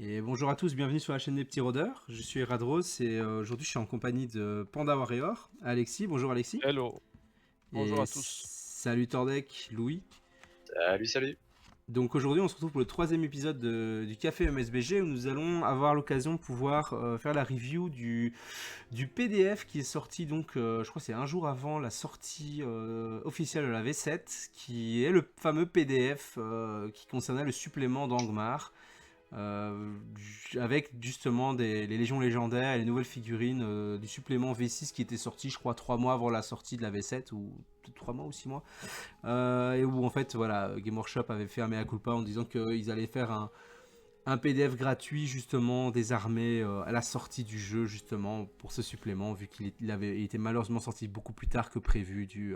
Et bonjour à tous, bienvenue sur la chaîne des petits rôdeurs. Je suis Radros et aujourd'hui je suis en compagnie de Panda Warrior, Alexis. Bonjour Alexis. Hello, bonjour Et à tous. salut Tordek, Louis. Salut, salut. Donc aujourd'hui on se retrouve pour le troisième épisode du Café MSBG où nous allons avoir l'occasion de pouvoir faire la review du PDF qui est sorti donc je crois que c'est un jour avant la sortie officielle de la V7 qui est le fameux PDF qui concernait le supplément d'Angmar. Euh, Avec justement les légions légendaires et les nouvelles figurines du supplément V6 qui était sorti je crois 3 mois avant la sortie de la V7 ou 3 mois ou 6 mois et où en fait voilà Game Workshop avait fait un mea culpa en disant qu'ils allaient faire un PDF gratuit justement des armées à la sortie du jeu justement pour ce supplément vu il était malheureusement sorti beaucoup plus tard que prévu dû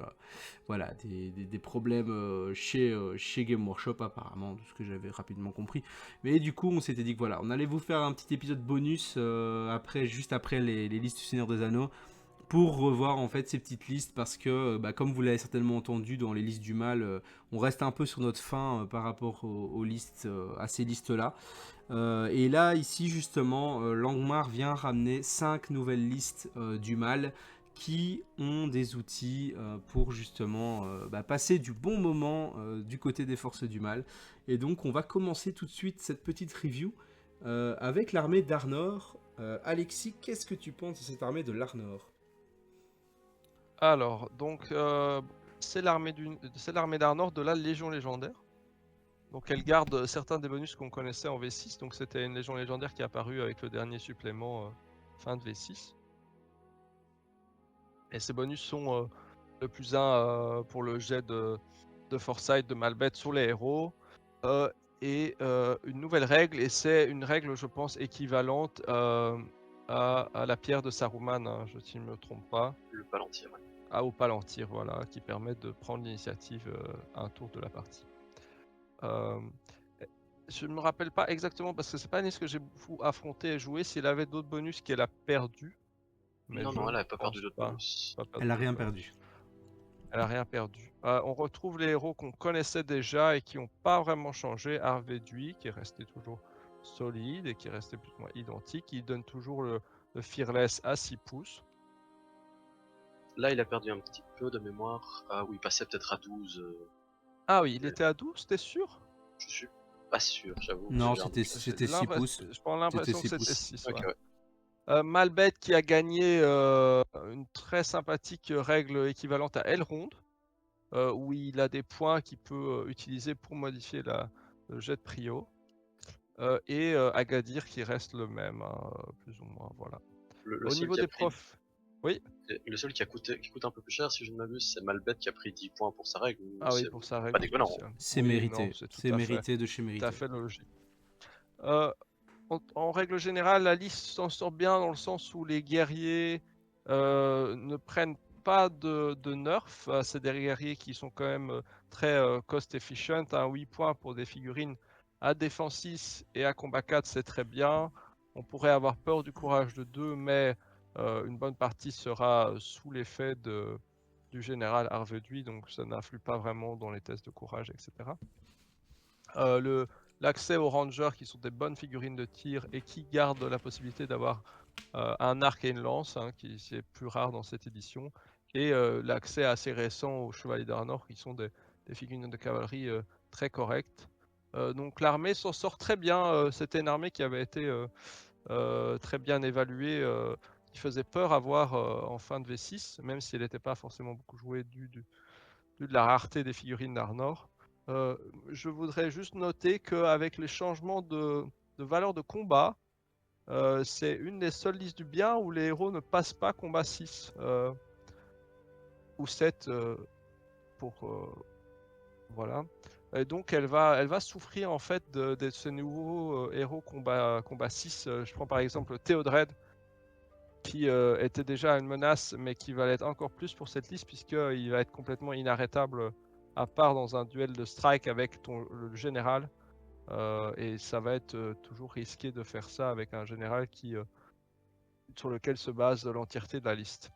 voilà des problèmes chez Game Workshop apparemment de ce que j'avais rapidement compris, mais du coup on s'était dit que voilà on allait vous faire un petit épisode bonus juste après les listes du Seigneur des Anneaux pour revoir en fait ces petites listes parce que comme vous l'avez certainement entendu dans les listes du mal, on reste un peu sur notre faim par rapport aux listes, à ces listes là. Et là ici justement Langmar vient ramener 5 nouvelles listes du mal qui ont des outils pour justement passer du bon moment du côté des forces du mal. Et donc on va commencer tout de suite cette petite review avec l'armée d'Arnor. Alexis, qu'est-ce que tu penses de cette armée de l'Arnor? Alors, c'est l'armée d'Arnor de la Légion légendaire. Donc elle garde certains des bonus qu'on connaissait en V6. Donc c'était une Légion légendaire qui est apparue avec le dernier supplément fin de V6. Et ces bonus sont le plus 1 pour le jet de Foresight de Malbeth sur les héros. Et une nouvelle règle, et c'est une règle je pense équivalente à la pierre de Saruman, hein, si je ne me trompe pas. Le Palantir, ouais. Au Palantir, voilà, qui permet de prendre l'initiative à un tour de la partie. Euh, je ne me rappelle pas exactement, parce que c'est pas une liste que j'ai beaucoup affronté et joué, s'il avait d'autres bonus qu'elle a perdu. Mais Non, je non, elle ne a pas perdu pense d'autres pas. bonus. Elle a rien perdu. Elle a rien perdu. On retrouve les héros qu'on connaissait déjà et qui n'ont pas vraiment changé. Arvedui, qui est resté toujours solide et qui est resté plus ou moins identique. Il donne toujours le Fearless à 6 pouces. Là, il a perdu un petit peu de mémoire. Ah oui, il passait peut-être à 12. Ah oui, il était à 12, t'es sûr? Je suis pas sûr, j'avoue. Non, J'ai un doute là-dessus. c'était 6 pouces. Je prends C'était l'impression que 6 c'était pouces. 6. Ok, Ouais. ouais. Malbeth qui a gagné une très sympathique règle équivalente à Elrond, où il a des points qu'il peut utiliser pour modifier le jet de prio. Et Agadir qui reste le même, hein, plus ou moins. Voilà. Le Au seul niveau qui a des pris. profs, oui. Le seul qui coûte un peu plus cher, si je ne m'abuse, c'est Malbeth qui a pris 10 points pour sa règle. Ah oui, C'est pour sa pas règle déconnant. spéciale. C'est Oui, non, mérité. c'est C'est mérité de chez tout à mérité. fait logique. Euh, en règle générale, la liste s'en sort bien dans le sens où les guerriers ne prennent pas de nerf. C'est des guerriers qui sont quand même très cost efficient. 8 points pour des figurines à défense 6 et à combat 4, c'est très bien. On pourrait avoir peur du courage de 2, mais une bonne partie sera sous l'effet du général Arvedui, donc ça n'influe pas vraiment dans les tests de courage, etc. L'accès aux rangers qui sont des bonnes figurines de tir et qui gardent la possibilité d'avoir un arc et une lance, hein, qui c'est plus rare dans cette édition, et l'accès assez récent aux chevaliers d'Arnor qui sont des figurines de cavalerie très correctes. Donc l'armée s'en sort très bien. C'était une armée qui avait été très bien évaluée, qui faisait peur à voir en fin de V6, même si elle n'était pas forcément beaucoup jouée de la rareté des figurines d'Arnor. Je voudrais juste noter qu'avec les changements de valeur de combat, c'est une des seules listes du bien où les héros ne passent pas combat 6 ou 7 pour voilà. Et donc elle va souffrir en fait de ces nouveaux héros combat 6. Je prends par exemple Théodred qui était déjà une menace mais qui va l'être encore plus pour cette liste puisqu'il va être complètement inarrêtable à part dans un duel de strike avec le général. Et ça va être toujours risqué de faire ça avec un général sur lequel se base l'entièreté de la liste.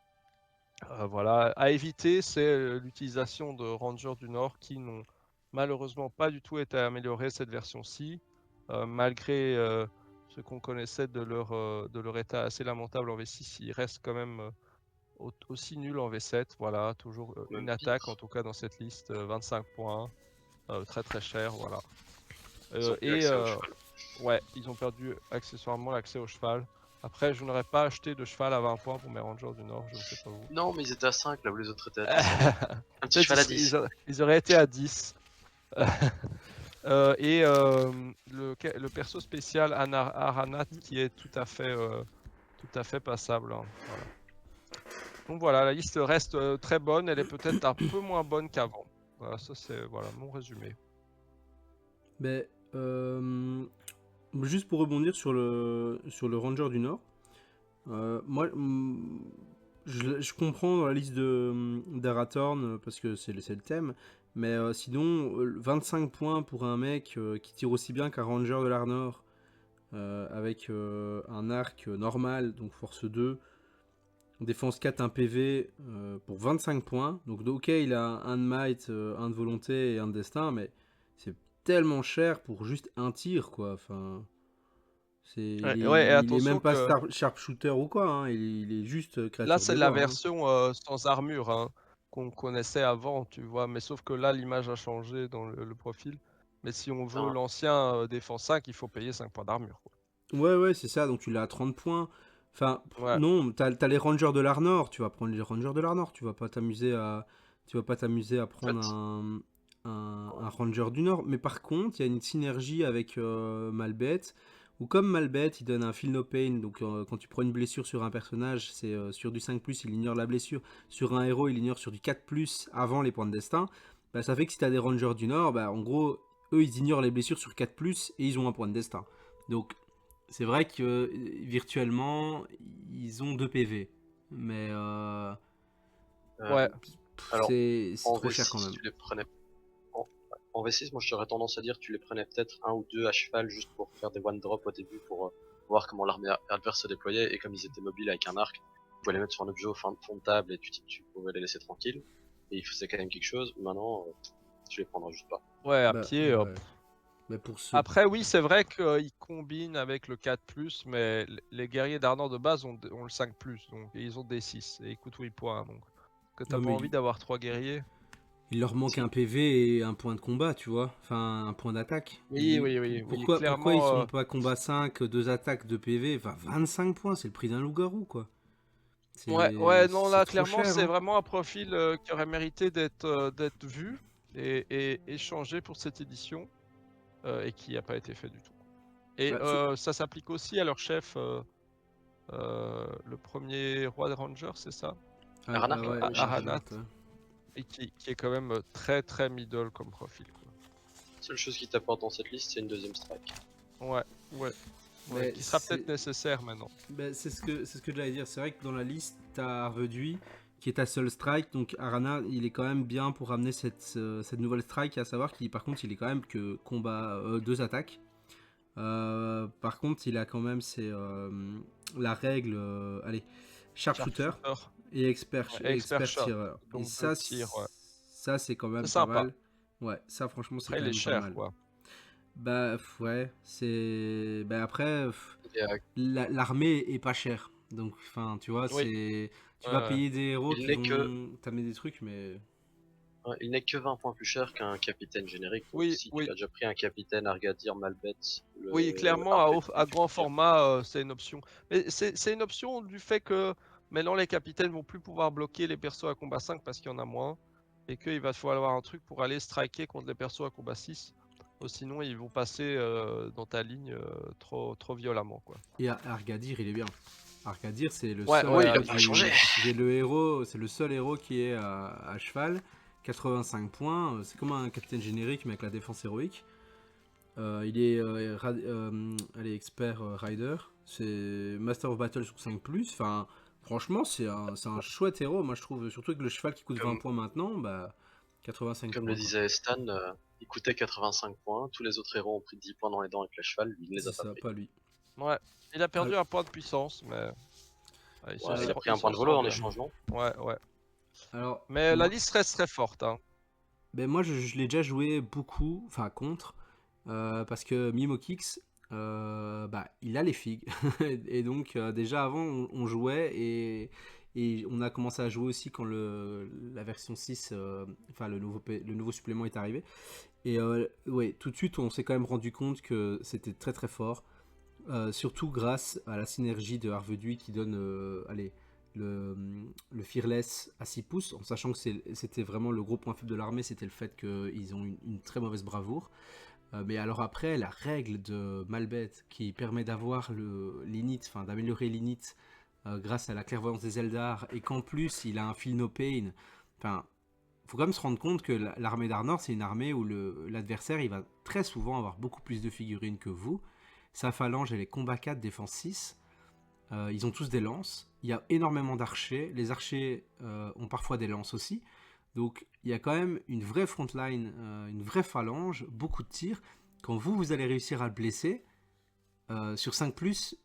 Voilà. À éviter, c'est l'utilisation de Rangers du Nord qui n'ont malheureusement pas du tout été améliorés cette version-ci, malgré ce qu'on connaissait de leur état assez lamentable en V6, ils restent quand même aussi nuls en V7. Voilà, toujours Même une attaque, pire. en tout cas dans cette liste, 25 points, très très cher, voilà. Ils ont plus accès au cheval. Ouais, ils ont perdu accessoirement l'accès au cheval. Après, je n'aurais pas acheté de cheval à 20 points pour mes Rangers du Nord, je ne sais pas vous. Non, mais ils étaient à 5 là où les autres étaient à 10. Un petit Peut-être cheval à 10. ils auraient été à 10. Le perso spécial Aranat qui est tout à fait passable, hein, voilà. Donc voilà, la liste reste très bonne, elle est peut-être un peu moins bonne qu'avant. Voilà, ça c'est mon résumé. Ben, juste pour rebondir sur le Ranger du Nord, moi, je comprends dans la liste d'Arathorn parce que c'est le thème, mais sinon, 25 points pour un mec qui tire aussi bien qu'un Ranger de l'Arnor avec un arc normal, donc force 2, défense 4, un PV pour 25 points. Donc, ok, il a un de might, un de volonté et un de destin, mais c'est tellement cher pour juste un tir, quoi. Enfin, Ouais, et il est même attention pas que sharpshooter ou quoi, hein. Il est juste là créature c'est des la bois, hein. version sans armure, hein, qu'on connaissait avant, tu vois, mais sauf que là l'image a changé dans le profil. Mais si on veut Putain, l'ancien défense 5, il faut payer 5 points d'armure, quoi. Ouais, c'est ça, donc tu l'as à 30 points. Enfin, Ouais, non, t'as les Rangers de l'Arnor, tu vas prendre les Rangers de l'Arnor, tu vas pas t'amuser à en prendre fait, un Ranger du Nord. Mais par contre, il y a une synergie avec Malbet, où comme Malbet, il donne un Feel No Pain, donc quand tu prends une blessure sur un personnage, c'est sur du 5+, il ignore la blessure. Sur un héros, il ignore sur du 4+, avant les points de destin. Bah, ça fait que si t'as des Rangers du Nord, bah, en gros, eux, ils ignorent les blessures sur 4+, et ils ont un point de destin. Donc, c'est vrai que virtuellement, ils ont 2 PV. Mais ouais. alors, c'est en trop cher quand V6, même. tu les prenais. En V6, moi j'aurais tendance à dire tu les prenais peut-être un ou deux à cheval juste pour faire des one drop au début pour voir comment l'armée adverse se déployait, et comme ils étaient mobiles avec un arc, tu pouvais les mettre sur un objet au fond de table et tu pouvais les laisser tranquilles. Et ils faisaient quand même quelque chose. Maintenant, tu les prendras juste pas. Ouais, à Bah, pied. ouais. Mais pour ceux. Après, oui, c'est vrai qu'ils combinent avec le 4+, mais les guerriers d'Arnor de base ont le 5+, donc et ils ont des 6 et ils coûtent 8 points. Donc, que t'as Non, pas mais envie d'avoir 3 guerriers. il leur manque Si. un PV et un point de combat, tu vois. Enfin, un point d'attaque. Oui, Pourquoi ils clairement. sont pas combat 5, 2 attaques, 2 PV. Enfin, 25 points, c'est le prix d'un loup-garou, quoi. Ouais, non, C'est là, trop clairement, cher, c'est hein. vraiment un profil qui aurait mérité d'être vu et échangé pour cette édition et qui n'a pas été fait du tout. Et Bah, ça s'applique aussi à leur chef, le premier roi des Rangers, c'est ça? Aranat, ouais, premier chef. Aranat, Aranat, ouais. et qui est quand même très très middle comme profil, quoi. Seule chose qui t'apporte dans cette liste, c'est une deuxième strike. Ouais, ouais, Mais qui sera peut-être nécessaire maintenant. Ben, c'est ce que j'allais dire. C'est vrai que dans la liste, tu as Arveduy qui est ta seule strike. Donc Arana, il est quand même bien pour ramener cette nouvelle strike. À savoir qu'il, par contre, il est quand même que combat 2 attaques. Par contre, il a quand même la règle. Allez, sharpshooter Sharpshooter, et expert, ouais, expert shot, tireur. Et donc de tir, ouais. ça c'est quand C'est même pas sympa. mal. Ouais, ça franchement, c'est Après, quand il est même pas cher, mal. quoi. Bah ouais, c'est. Bah après, Et, l'armée est pas chère. Donc, enfin, tu vois, Oui, tu vas payer des héros il qui n'est que vont t'amener des trucs, mais. il n'est que 20 points plus cher qu'un capitaine générique. Donc oui, si tu oui. as déjà pris un capitaine Argadir, Malbet, Oui, le clairement, à grand format, c'est une option. Mais c'est une option du fait que maintenant les capitaines vont plus pouvoir bloquer les persos à combat 5 parce qu'il y en a moins. Et qu'il va falloir avoir un truc pour aller striker contre les persos à combat 6. Sinon, ils vont passer dans ta ligne trop violemment, quoi. Et Argadir, il est bien. Argadir, c'est le Ouais, seul Oui, ouais, il a héros pas changé. c'est le héros, c'est le seul héros qui est à cheval. 85 points, c'est comme un capitaine générique mais avec la défense héroïque. Il est allez, expert rider, c'est Master of Battle sur 5+. Enfin, franchement, c'est un chouette héros, moi je trouve. Surtout avec le cheval qui coûte 20 Comme, points maintenant, bah 85 comme points le quoi. disait Stan, il coûtait 85 points. Tous les autres héros ont pris 10 points dans les dents avec le cheval. Lui, il ne les C'est a pas ça, pris. pas lui. Ouais. Il a perdu Ah, un point de puissance, mais Ouais, il a pris un point de s'en volo sort en bien. échange, non? Ouais, ouais. alors, Mais la moi, liste reste très forte, hein. ben moi je l'ai déjà joué beaucoup, enfin contre, parce que Mimokix, bah, il a les figues. Et donc, déjà avant, on jouait et on a commencé à jouer aussi quand la version 6, enfin le nouveau supplément est arrivé. Et ouais, tout de suite, on s'est quand même rendu compte que c'était très très fort. Surtout grâce à la synergie de Harvey qui donne allez, le Fearless à 6 pouces, en sachant que c'était vraiment le gros point faible de l'armée, c'était le fait qu'ils ont une très mauvaise bravoure. Mais alors après, la règle de Malbeth qui permet d'avoir l'init, enfin d'améliorer l'init grâce à la clairvoyance des Eldar, et qu'en plus il a un Feel No Pain, enfin, faut quand même se rendre compte que l'armée d'Arnor, c'est une armée où l'adversaire, il va très souvent avoir beaucoup plus de figurines que vous. Sa phalange, elle est combat 4, défense 6. Ils ont tous des lances. Il y a énormément d'archers. Les archers ont parfois des lances aussi. Donc il y a quand même une vraie frontline, une vraie phalange, beaucoup de tirs. Quand vous allez réussir à le blesser, sur 5+,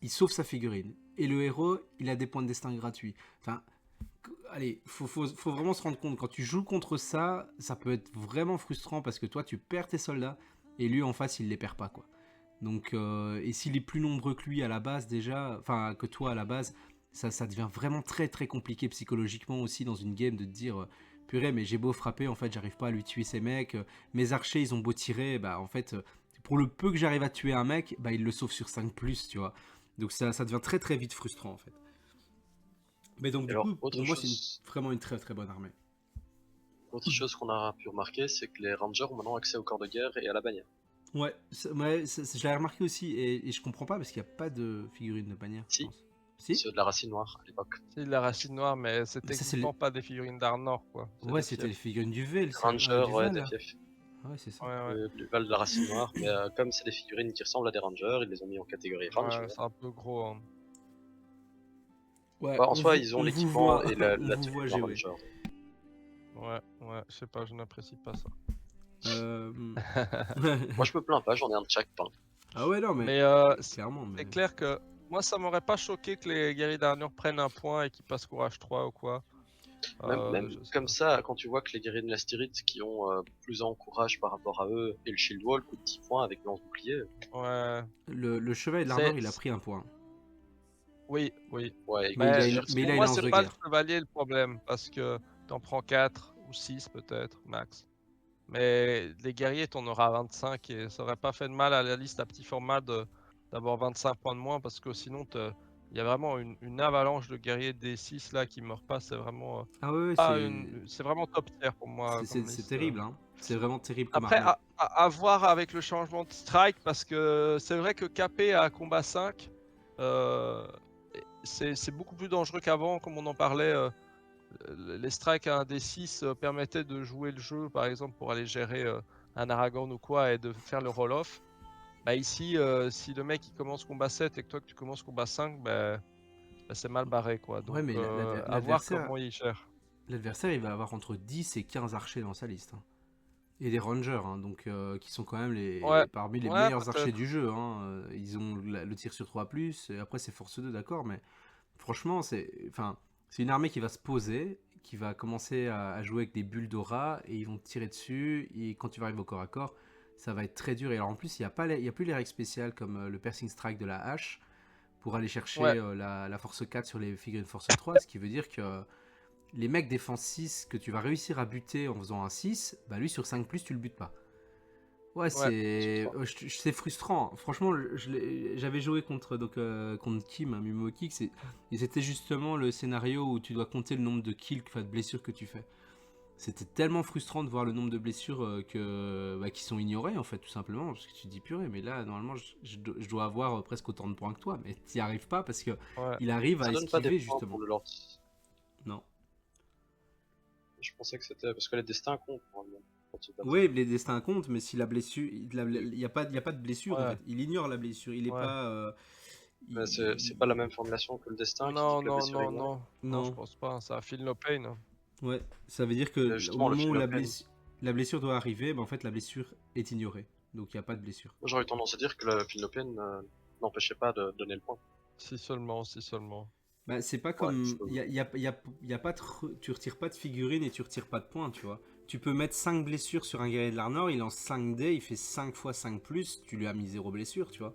il sauve sa figurine. Et le héros, il a des points de destin gratuits. Enfin, allez, faut vraiment se rendre compte. Quand tu joues contre ça, ça peut être vraiment frustrant parce que toi, tu perds tes soldats et lui, en face, il les perd pas, quoi. Donc, et s'il est plus nombreux que lui à la base déjà, enfin que toi à la base, ça devient vraiment très très compliqué psychologiquement aussi dans une game de te dire purée mais j'ai beau frapper, en fait j'arrive pas à lui tuer ces mecs, mes archers ils ont beau tirer, bah en fait pour le peu que j'arrive à tuer un mec, bah il le sauve sur 5+, tu vois. Donc ça devient très très vite frustrant en fait. Mais donc du coup, pour moi c'est vraiment une très très bonne armée. Autre chose qu'on a pu remarquer, c'est que les Rangers ont maintenant accès au corps de guerre et à la bannière. Ouais, je l'avais remarqué aussi, et je comprends pas parce qu'il n'y a pas de figurine de bannière, je pense. Si, ceux de la racine noire à l'époque. C'est de la racine noire, mais c'est techniquement pas des figurines d'Arnor, quoi. Ouais, c'était les figurines du V, Rangers, ouais, des fiefs. Ouais, c'est ça. Le Val de la racine noire, mais comme c'est des figurines qui ressemblent à des Rangers, ils les ont mis en catégorie Rangers. Ouais, c'est un peu gros. Hein. Ouais, en soi, ils ont l'équipement et la tenue de Ranger. Ouais, je sais pas, je n'apprécie pas ça. Moi, je me plains pas, j'en ai un de chaque pain. Ah ouais, non, mais clairement. C'est clair que moi, ça m'aurait pas choqué que les guerriers d'Arnor prennent un point et qu'ils passent courage 3 ou quoi. Même comme ça, quand tu vois que les guerriers de la Styrite qui ont plus en courage par rapport à eux, et le Shield Wall coûte 10 points avec lance-bouclier. Ouais. Le chevalier de l'Arnor, il a pris un point. Oui. Ouais, mais pour moi, c'est pas le chevalier le problème, parce que t'en prends 4 ou 6 peut-être, max. Mais les guerriers, t'en auras 25 et ça aurait pas fait de mal à la liste à petit format d'avoir 25 points de moins, parce que sinon il y a vraiment une avalanche de guerriers D6 là qui meurent pas, c'est vraiment c'est vraiment top tier pour moi. C'est terrible, hein. C'est vraiment terrible comme après armée. à voir avec le changement de strike, parce que c'est vrai que KP à combat 5 c'est beaucoup plus dangereux qu'avant, comme on en parlait. Les strikes à un D6 permettaient de jouer le jeu, par exemple pour aller gérer un Aragorn ou quoi, et de faire le roll-off. Bah ici, si le mec il commence combat 7 et que toi que tu commences combat 5, bah c'est mal barré, quoi. Donc ouais, mais à voir comment il gère. L'adversaire, il va avoir entre 10 et 15 archers dans sa liste. Hein. Et des rangers, hein, donc, qui sont quand même parmi les meilleurs archers du jeu. Hein. Ils ont le tir sur 3+, et après c'est force 2, d'accord, mais franchement, c'est une armée qui va se poser, qui va commencer à jouer avec des bulles d'aura, et ils vont te tirer dessus, et quand tu vas arriver au corps à corps, ça va être très dur. Et alors en plus, il n'y a plus les règles spéciales comme le piercing strike de la hache, pour aller chercher la force 4 sur les figurines force 3, ce qui veut dire que les mecs défense 6 que tu vas réussir à buter en faisant un 6, bah lui sur 5+, tu le butes pas. Ouais, c'est frustrant. Franchement, j'avais joué contre Kim, Mimo Kick, et c'était justement le scénario où tu dois compter le nombre de kills, de blessures que tu fais. C'était tellement frustrant de voir le nombre de blessures qui sont ignorées, en fait, tout simplement, parce que tu te dis purée, mais là, normalement, je dois avoir presque autant de points que toi, mais t'y arrives pas parce que il arrive à esquiver, justement. Pour le Lord. Non. Je pensais que c'était parce que les destins comptent. Oui, les destins comptent, mais si la blessure, il n'y a pas de blessure, en fait. Il ignore la blessure, il est pas... C'est pas la même formulation que le destin. Non, je pense pas, ça file no pain. Hein. Ouais, ça veut dire que au moment où la blessure doit arriver, en fait la blessure est ignorée, donc il n'y a pas de blessure. J'aurais tendance à dire que le file no pain n'empêchait pas de donner le point. Si seulement. Bah, c'est pas comme... tu retires pas de figurine et tu retires pas de points, tu vois. Tu peux mettre 5 blessures sur un guerrier de l'Arnor, il lance 5 dés, il fait 5 x 5+, tu lui as mis 0 blessure, tu vois.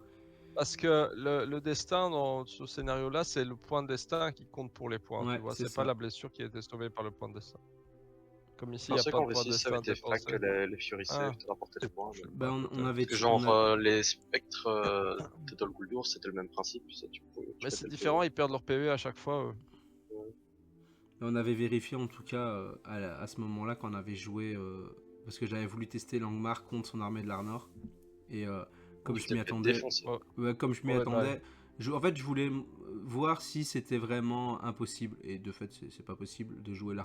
Parce que le destin dans ce scénario-là, c'est le point de destin qui compte pour les points, Ouais, tu vois. c'est C'est pas ça. la blessure qui a été sauvée par le point de destin. Comme ici, Je il n'y a pensais pas de qu'en point de V6 ça avait destin été flag dépensé. que les Fury Ah, Save te rapportaient je des points. je sais Ben, pas, on peut-être. avait, Parce que on genre a- les spectres de Dol Guldur c'était le même principe, ça tu Mais mettais c'est le différent, ils perdent leur PV à chaque fois. on avait vérifié en tout cas à ce moment-là quand on avait joué, parce que j'avais voulu tester Langmar contre son armée de l'Arnor. Et comme Tu je t'es m'y fait attendais, défoncer. Ouais. comme je m'y Ouais, attendais, en fait je voulais voir si c'était vraiment impossible. Et de fait c'est pas possible de jouer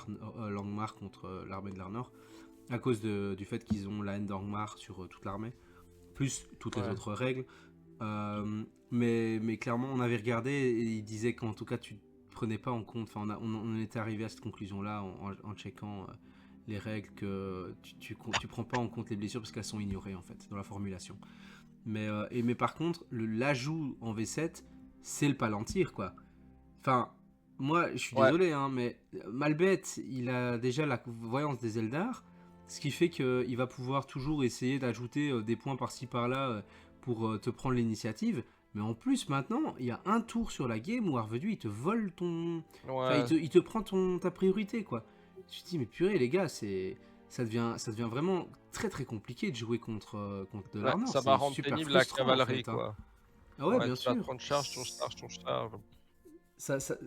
Langmar contre l'armée de l'Arnor à cause du fait qu'ils ont la haine d'Angmar sur toute l'armée, plus toutes les Ouais. autres règles. Mais clairement, on avait regardé et il disait qu'en tout cas, tu prenais pas en compte. Enfin, on était arrivé à cette conclusion-là en checkant les règles que tu prends pas en compte les blessures parce qu'elles sont ignorées en fait dans la formulation. Mais par contre, l'ajout en V7, c'est le Palantir quoi. Enfin, moi, je suis Ouais. désolé, hein, mais Malbeth, il a déjà la voyance des Eldar, ce qui fait qu'il va pouvoir toujours essayer d'ajouter des points par-ci par-là pour te prendre l'initiative. Mais en plus, maintenant, il y a un tour sur la game où Arvedu, il te vole ton... Enfin, Ouais. il te prend ta priorité, quoi. Je me dis, mais purée, les gars, ça devient vraiment très très compliqué de jouer contre de Ouais, l'Arnor. ça va C'est rendre super pénible la frustrant, en cavalerie, fait. Hein. quoi. Ah ouais, Ouais, bien tu vas te sûr. prendre charge sur charge sur charge.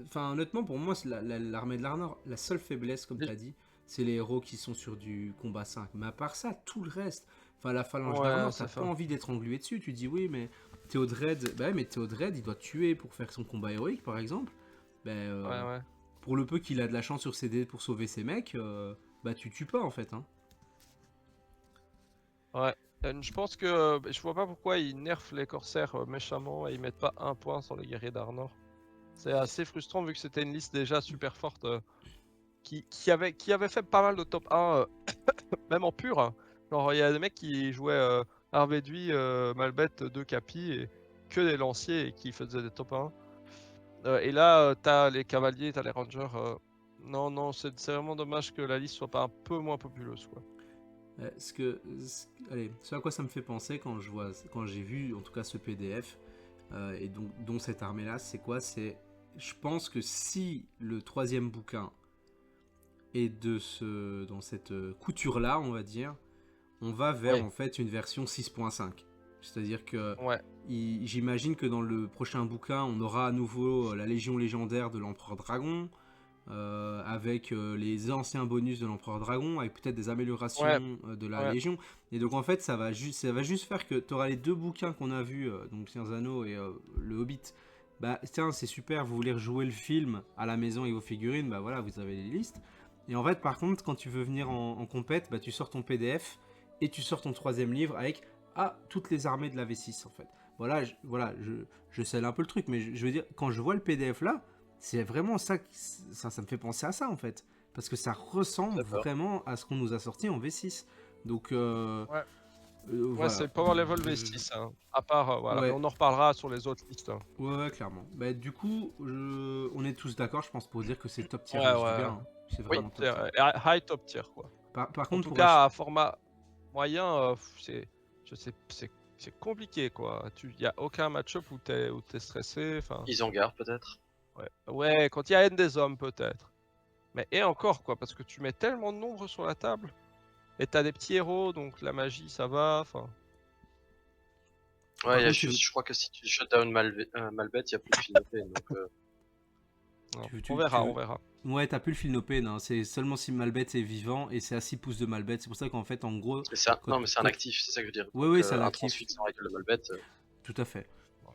Enfin, honnêtement, pour moi, c'est l'armée de l'Arnor, la seule faiblesse, comme tu as dit, c'est les héros qui sont sur du combat 5. Mais à part ça, tout le reste, enfin, la phalange Ouais, d'Arnor, c'est t'as pas ça. envie d'être englué dessus. Tu dis oui, mais Théodred, bah ouais, mais Théodred, il doit tuer pour faire son combat héroïque, par exemple. Ouais. Pour le peu qu'il a de la chance sur ses dés pour sauver ses mecs, bah tu tues pas en fait. Hein. Ouais. Je pense que je vois pas pourquoi ils nerfent les corsaires méchamment et ils mettent pas un point sur les guerriers d'Arnor. C'est assez frustrant vu que c'était une liste déjà super forte qui avait fait pas mal de top 1, même en pur. Hein. Genre il y a des mecs qui jouaient Arvedui, Malbeth, 2 capis et que des lanciers et qui faisaient des top 1. Et là t'as les cavaliers, t'as les rangers. Non, c'est vraiment dommage que la liste soit pas un peu moins populeuse quoi. Allez, ce à quoi ça me fait penser quand j'ai vu en tout cas ce PDF et donc dont cette armée là, c'est quoi? Je pense que si le troisième bouquin est dans cette couture là, on va dire, on va vers en fait une version 6.5. C'est-à-dire que Ouais. j'imagine que dans le prochain bouquin, on aura à nouveau la Légion légendaire de l'Empereur Dragon. Avec les anciens bonus de l'Empereur Dragon, avec peut-être des améliorations de la Légion. Et donc en fait, ça va juste faire que tu auras les deux bouquins qu'on a vus, donc Seigneur des Anneaux et Le Hobbit. Bah tiens, c'est super, vous voulez rejouer le film à la maison et vos figurines, bah voilà, vous avez les listes. Et en fait, par contre, quand tu veux venir en compète, bah tu sors ton PDF et tu sors ton troisième livre avec toutes les armées de la V6 en fait. Voilà, je scelle un peu le truc, mais je veux dire, quand je vois le PDF là, c'est vraiment ça me fait penser à ça en fait. Parce que ça ressemble vraiment à ce qu'on nous a sorti en V6. Donc, voilà. C'est Power Level V6. Hein. À part, voilà. Ouais. Mais on en reparlera sur les autres listes. Hein. Ouais, clairement. Bah, du coup, on est tous d'accord, je pense, pour dire que c'est top tier. Ouais. Je dis bien, hein. C'est vraiment top tier. High top tier, quoi. Par En contre, tout cas, à format moyen, c'est compliqué, quoi. Il n'y a aucun match-up où t'es stressé. Ils en gardent peut-être. Ouais, quand il y a N des hommes, peut-être. Mais et encore, quoi, parce que tu mets tellement de nombres sur la table. Et t'as des petits héros, donc la magie, ça va. Ouais, je crois que si tu shutdown Malbeth, il n'y a plus de Philopé. On verra. Ouais, t'as plus le Philnopé, hein. C'est seulement si Malbeth est vivant et c'est à 6 pouces de Malbeth. C'est pour ça qu'en fait, en gros. Non, mais c'est un actif, c'est ça que je veux dire. Oui, c'est un actif. Transfixe en règle de Malbeth. Tout à fait. Ouais.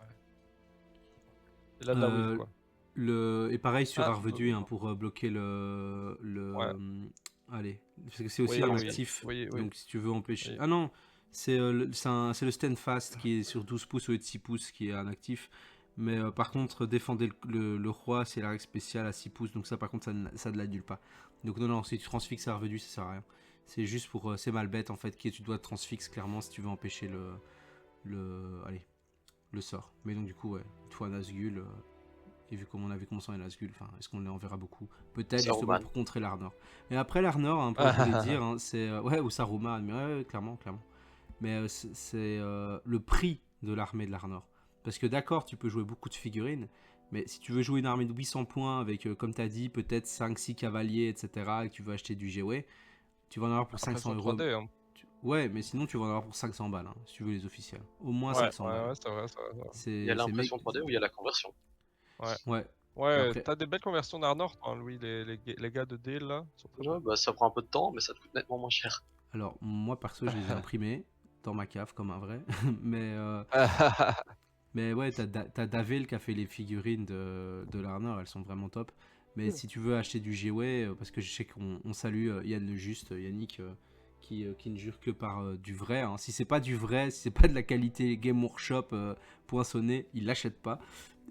Et là, David, quoi. Et pareil sur Arvedu pour bloquer le allez, parce que c'est aussi un actif. Donc si tu veux empêcher. Ah non, c'est le Standfast qui est sur 12 pouces au lieu de 6 pouces qui est un actif. Mais par contre, défendre le roi, c'est la règle spéciale à 6 pouces. Donc ça, par contre, ça ne l'annule pas. Donc non, si tu transfixes Arvedu, ça sert à rien. C'est juste pour... c'est Malbeth, en fait, tu dois transfixer clairement si tu veux empêcher le sort. Mais donc du coup, ouais, toi, Nazgûl... Et vu comme on avait commencé en Nazgûl, est-ce qu'on les enverra beaucoup? Peut-être justement pour contrer l'Arnor. Et après l'Arnor, un peu, je voulais dire, c'est... ouais, ou Saruman, mais ouais, clairement. Mais c'est le prix de l'armée de l'Arnor. Parce que d'accord, tu peux jouer beaucoup de figurines, mais si tu veux jouer une armée de 800 points avec, comme tu as dit, peut-être 5-6 cavaliers, etc., et que tu veux acheter du GW, tu vas en avoir pour Après, 500 son euros. 3D, hein. Ouais, mais sinon, tu vas en avoir pour 500 balles, hein, si tu veux les officiels. Au moins Ouais, 500 ouais, balles. ouais, c'est vrai, c'est vrai, c'est vrai. Il y a l'impression 3D ou il y a la conversion. Ouais. Ouais. Ouais, Après- t'as des belles conversions d'Arnor, hein, Louis, les gars de Dale là. Sont très Ouais, bah, ça prend un peu de temps, mais ça te coûte nettement moins cher. Alors, moi, perso, je les ai imprimés dans ma cave, comme un vrai. mais, bons. mais ouais, t'as Davel qui a fait les figurines de l'Arnor, elles sont vraiment top. Mais si tu veux acheter du GW, parce que je sais qu'on salue Yann le Juste, Yannick, qui ne jure que par du vrai. Hein. Si c'est pas du vrai, si c'est pas de la qualité Game Workshop poinçonné, il l'achète pas.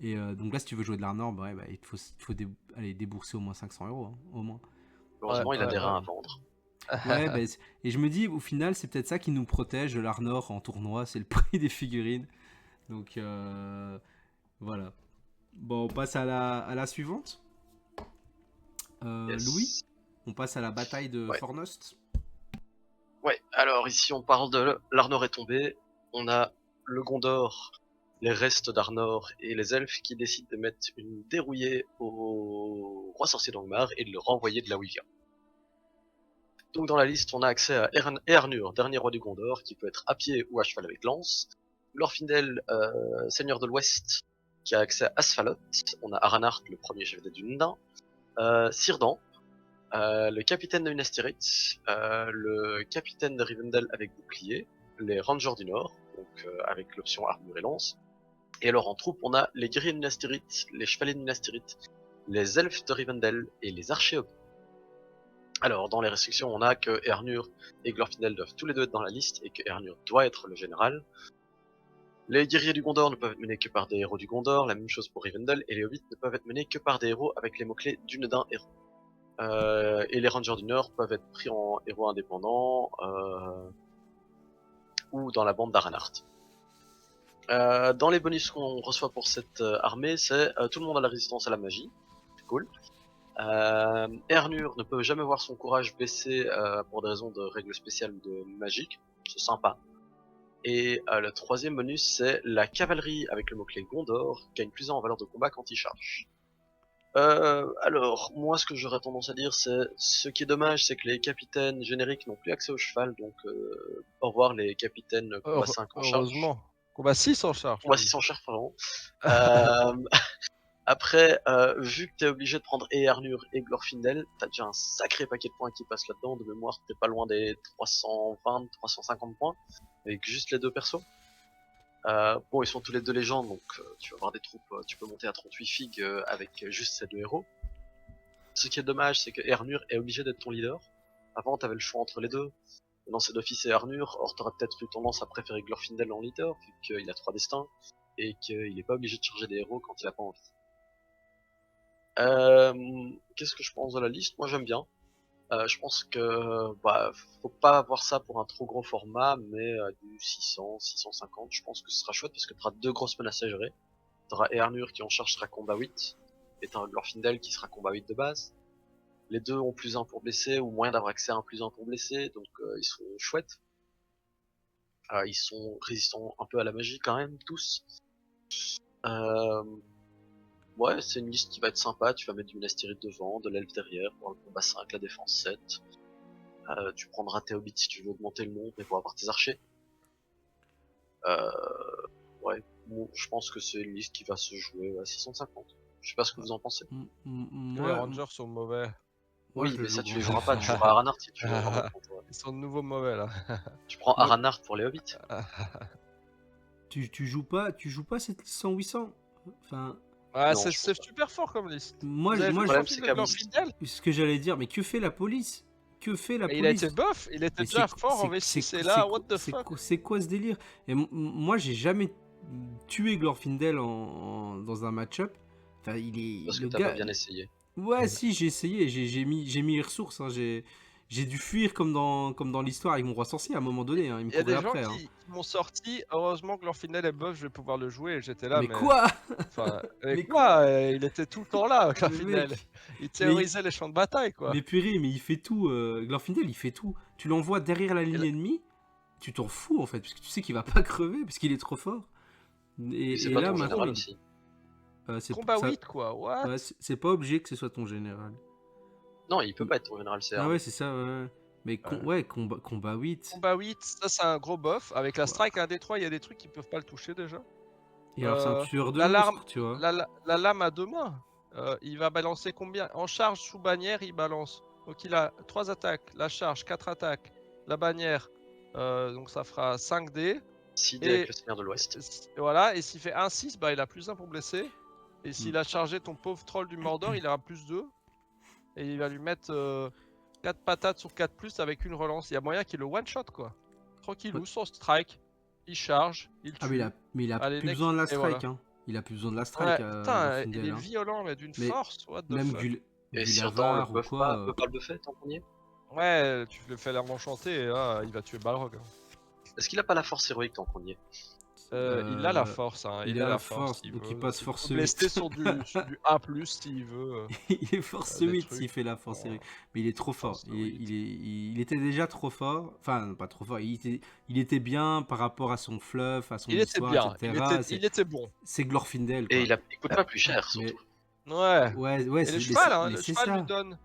Et donc là, si tu veux jouer de l'Arnor, bah, ouais, bah, il te faut aller débourser au moins 500 euros, hein, au moins. Heureusement, il a Ouais, des reins à ouais. vendre. Ouais, bah, et je me dis, au final, c'est peut-être ça qui nous protège de l'Arnor en tournoi, c'est le prix des figurines. Donc voilà. Bon, on passe à la suivante. Louis, Yes. on passe à la bataille de Ouais. Fornost. Ouais, alors ici on parle de l'Arnor est tombé. On a le Gondor, les restes d'Arnor et les elfes qui décident de mettre une dérouillée au roi sorcier d'Angmar et de le renvoyer de là où il vient. Donc dans la liste, on a accès à Eärnur, dernier roi du Gondor, qui peut être à pied ou à cheval avec lance. Glorfindel, seigneur de l'Ouest, qui a accès à Asphalot. On a Aranart, le premier chef des Dunedain. Círdan, le capitaine de Minas Tirith, le capitaine de Rivendell avec bouclier, les Rangers du Nord, donc avec l'option armure et lance. Et alors en troupe, on a les guerriers de Minas Tirith, les chevaliers de Minas Tirith, les elfes de Rivendell et les archers hobgoblins. Alors, dans les restrictions, on a que Eärnur et Glorfindel doivent tous les deux être dans la liste et que Eärnur doit être le général. Les guerriers du Gondor ne peuvent être menés que par des héros du Gondor, la même chose pour Rivendell, et les hobbits ne peuvent être menés que par des héros avec les mots-clés Dunedain héros. Et les Rangers du Nord peuvent être pris en héros indépendants ou dans la bande d'Aranart. Dans les bonus qu'on reçoit pour cette armée, c'est tout le monde a la résistance à la magie, c'est cool. Eärnur ne peut jamais voir son courage baisser pour des raisons de règles spéciales de magique, c'est sympa. Et le troisième bonus, c'est la cavalerie avec le mot-clé Gondor, gagne plus 1 en valeur de combat quand il charge. Alors, moi ce que j'aurais tendance à dire, c'est ce qui est dommage, c'est que les capitaines génériques n'ont plus accès au cheval, donc au revoir les capitaines combat 5 en charge. Heureusement. Combat 6 en charge. Combat Louis. 6 en charge, pardon. Après, vu que t'es obligé de prendre Eärnur et Glorfindel, t'as déjà un sacré paquet de points qui passent là-dedans. De mémoire, t'es pas loin des 320, 350 points, avec juste les deux persos. Bon, ils sont tous les deux légendes, donc tu vas avoir des troupes, tu peux monter à 38 figues avec juste ces deux héros. Ce qui est dommage, c'est que Eärnur est obligé d'être ton leader. Avant, t'avais le choix entre les deux. Maintenant, c'est d'office et Eärnur. Or, t'aurais peut-être eu tendance à préférer Glorfindel en leader, vu qu'il a 3 destins, et qu'il est pas obligé de charger des héros quand il a pas envie. Qu'est-ce que je pense de la liste? Moi j'aime bien. Je pense que faut pas avoir ça pour un trop gros format, mais du 600, 650, je pense que ce sera chouette parce que tu auras deux grosses menaces à gérer. Tu auras Eärnur qui en charge sera combat 8, et tu auras Glorfindel qui sera combat 8 de base. Les deux ont plus 1 pour blesser, ou moyen d'avoir accès à un plus 1 pour blesser, donc ils sont chouettes. Ils sont résistants un peu à la magie quand même, tous. Ouais, c'est une liste qui va être sympa, tu vas mettre du Minas Tirith devant, de l'elfe derrière, pour le combat 5, la défense 7. Tu prendras tes hobbits si tu veux augmenter le nombre et pour avoir tes archers. Ouais, bon, je pense que c'est une liste qui va se jouer à 650. Je sais pas ce que vous en pensez. Les Moi, Rangers sont mauvais. moi, Oui, je mais joue ça tu grand les joueras elfe, pas, hein. tu joueras Aranart si tu veux vraiment prendre. Ils sont de nouveau mauvais là. Tu prends Moi- Aranart pour les hobbits. Tu joues pas cette liste en 800. Enfin, Ouais, Non, c'est je pense pas. super fort comme liste. moi, Vous avez vu moi le Le problème, profil c'est de qu'à Glorfindel? ce que j'allais dire, mais que fait la police? Que fait la Mais il a police? été buff, il était Mais déjà fort en V6 et là, what the fuck? C'est quoi ce délire? Et moi, j'ai jamais tué Glorfindel dans un match-up. Enfin, il est Parce que le t'as pas gars. bien essayé. Ouais, si, j'ai essayé. J'ai mis les ressources. Hein, j'ai dû fuir comme dans l'histoire avec mon roi sorcier à un moment donné. Hein, il me Il y a courait des gens après. Hein. qui m'ont sorti, heureusement que Glorfindel est buff, je vais pouvoir le jouer, et j'étais là, Mais mais... quoi? Enfin, Mais quoi? Il était tout le temps là, Mais Glorfindel. mec, Il terrorisait les champs de bataille, quoi. mais purée, mais il fait tout. Glorfindel, il fait tout. Tu l'envoies derrière la Et ligne là- ennemie, tu t'en fous en fait, parce que tu sais qu'il va pas crever, parce qu'il est trop fort. Et c'est Et pas là, ton maintenant, général aussi. c'est Combat ça, 8 quoi, what? ouais, c'est pas obligé que ce soit ton général. Non, il peut pas être ton général, c'est Ah Armure. ouais, c'est ça, ouais. Mais Euh, ouais, combat 8. Combat 8, ça c'est un gros buff. Avec la Ouah. strike 1d3, il y a des trucs qui peuvent pas le toucher déjà. Et alors, c'est un tueur de L'alarme, monstres, tu vois. la lame à deux mains, il va balancer combien? En charge sous bannière, il balance. Donc il a 3 attaques, la charge, 4 attaques, la bannière, donc ça fera 5D. 6D Et avec le Seigneur de l'Ouest. voilà, et s'il fait 1-6, bah il a plus 1 pour blesser. Et Mm. s'il a chargé ton pauvre troll du Mordor, il aura plus 2. Et il va lui mettre 4 patates sur 4+, avec une relance. Il y a moyen qu'il le one-shot quoi. Tranquillou, Ouais. sans strike. Il charge, il Ah, tue. mais il a Allez, plus next. besoin de la Et voilà. strike, hein. Il a plus besoin de la strike, Ouais, putain, il Glorfindel, est hein. violent, mais d'une Mais force, what the même fuck. Et du Sirdan le Lavar ou buff quoi. peut pas le buffer tant qu'on y est. Ouais, tu le fais l'arme enchantée et là, il va tuer Balrog. Est-ce qu'il a pas la force héroïque tant qu'on y est? Il a la force, hein. Il a la force, s'il donc il veut. passe Il force peut blesser 8. sur du 1+, s'il veut. Il est force Des 8 trucs. s'il fait la force Bon, héroïque. Mais il est trop fort. force 8. Il était déjà trop fort. Enfin, pas trop fort. Il était bien par rapport à son fluff, à son Il était histoire, bien, etc. il était bon. C'est Glorfindel, Et quoi. il coûte pas plus cher Mais surtout. Ouais. ouais, Et c'est le cheval, hein, mais le c'est cheval lui ça. donne.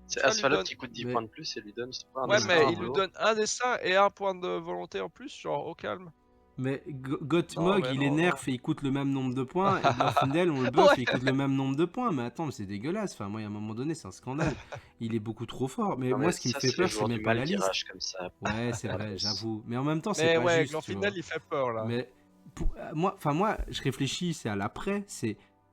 C'est cheval lui Asphalot donne- qui coûte 10 Mais- points de plus et lui donne, je sais pas, un Ouais, destin, mais un il lui boulot. donne un dessin et un point de volonté en plus, genre au calme. Mais Non, Gottmog, mais il est non, nerf non. et il coûte le même nombre de points. Et Glorfindel, on le buff Ouais. et il coûte le même nombre de points. Mais attends, mais c'est dégueulasse. Enfin, moi, à un moment donné, c'est un scandale. Il est beaucoup trop fort. Mais Non, moi, mais ce qui me ça, fait c'est les peur, c'est joueurs même du pas mal la qui liste. ragent comme ça. Ouais, c'est vrai, j'avoue. Mais en même temps, c'est Mais pas ouais, juste, tu vois. Glorfindel, il fait peur là. Mais moi, je réfléchis, c'est à l'après,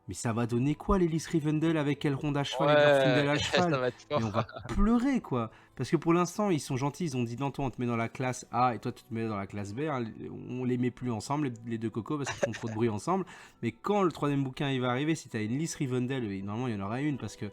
mais ça va donner quoi l'Hélice Rivendell avec Elrond à cheval et Glorfindel à Ouais, cheval? ça va être Mais fort. on va pleurer, quoi. Parce que pour l'instant, ils sont gentils, ils ont dit non, toi, on te met dans la classe A et toi, tu te mets dans la classe B. Hein. On les met plus ensemble, les deux cocos, parce qu'ils font trop de bruit ensemble. Mais quand le troisième bouquin il va arriver, si t'as une Hélice Rivendell, et normalement, il y en aura une, parce que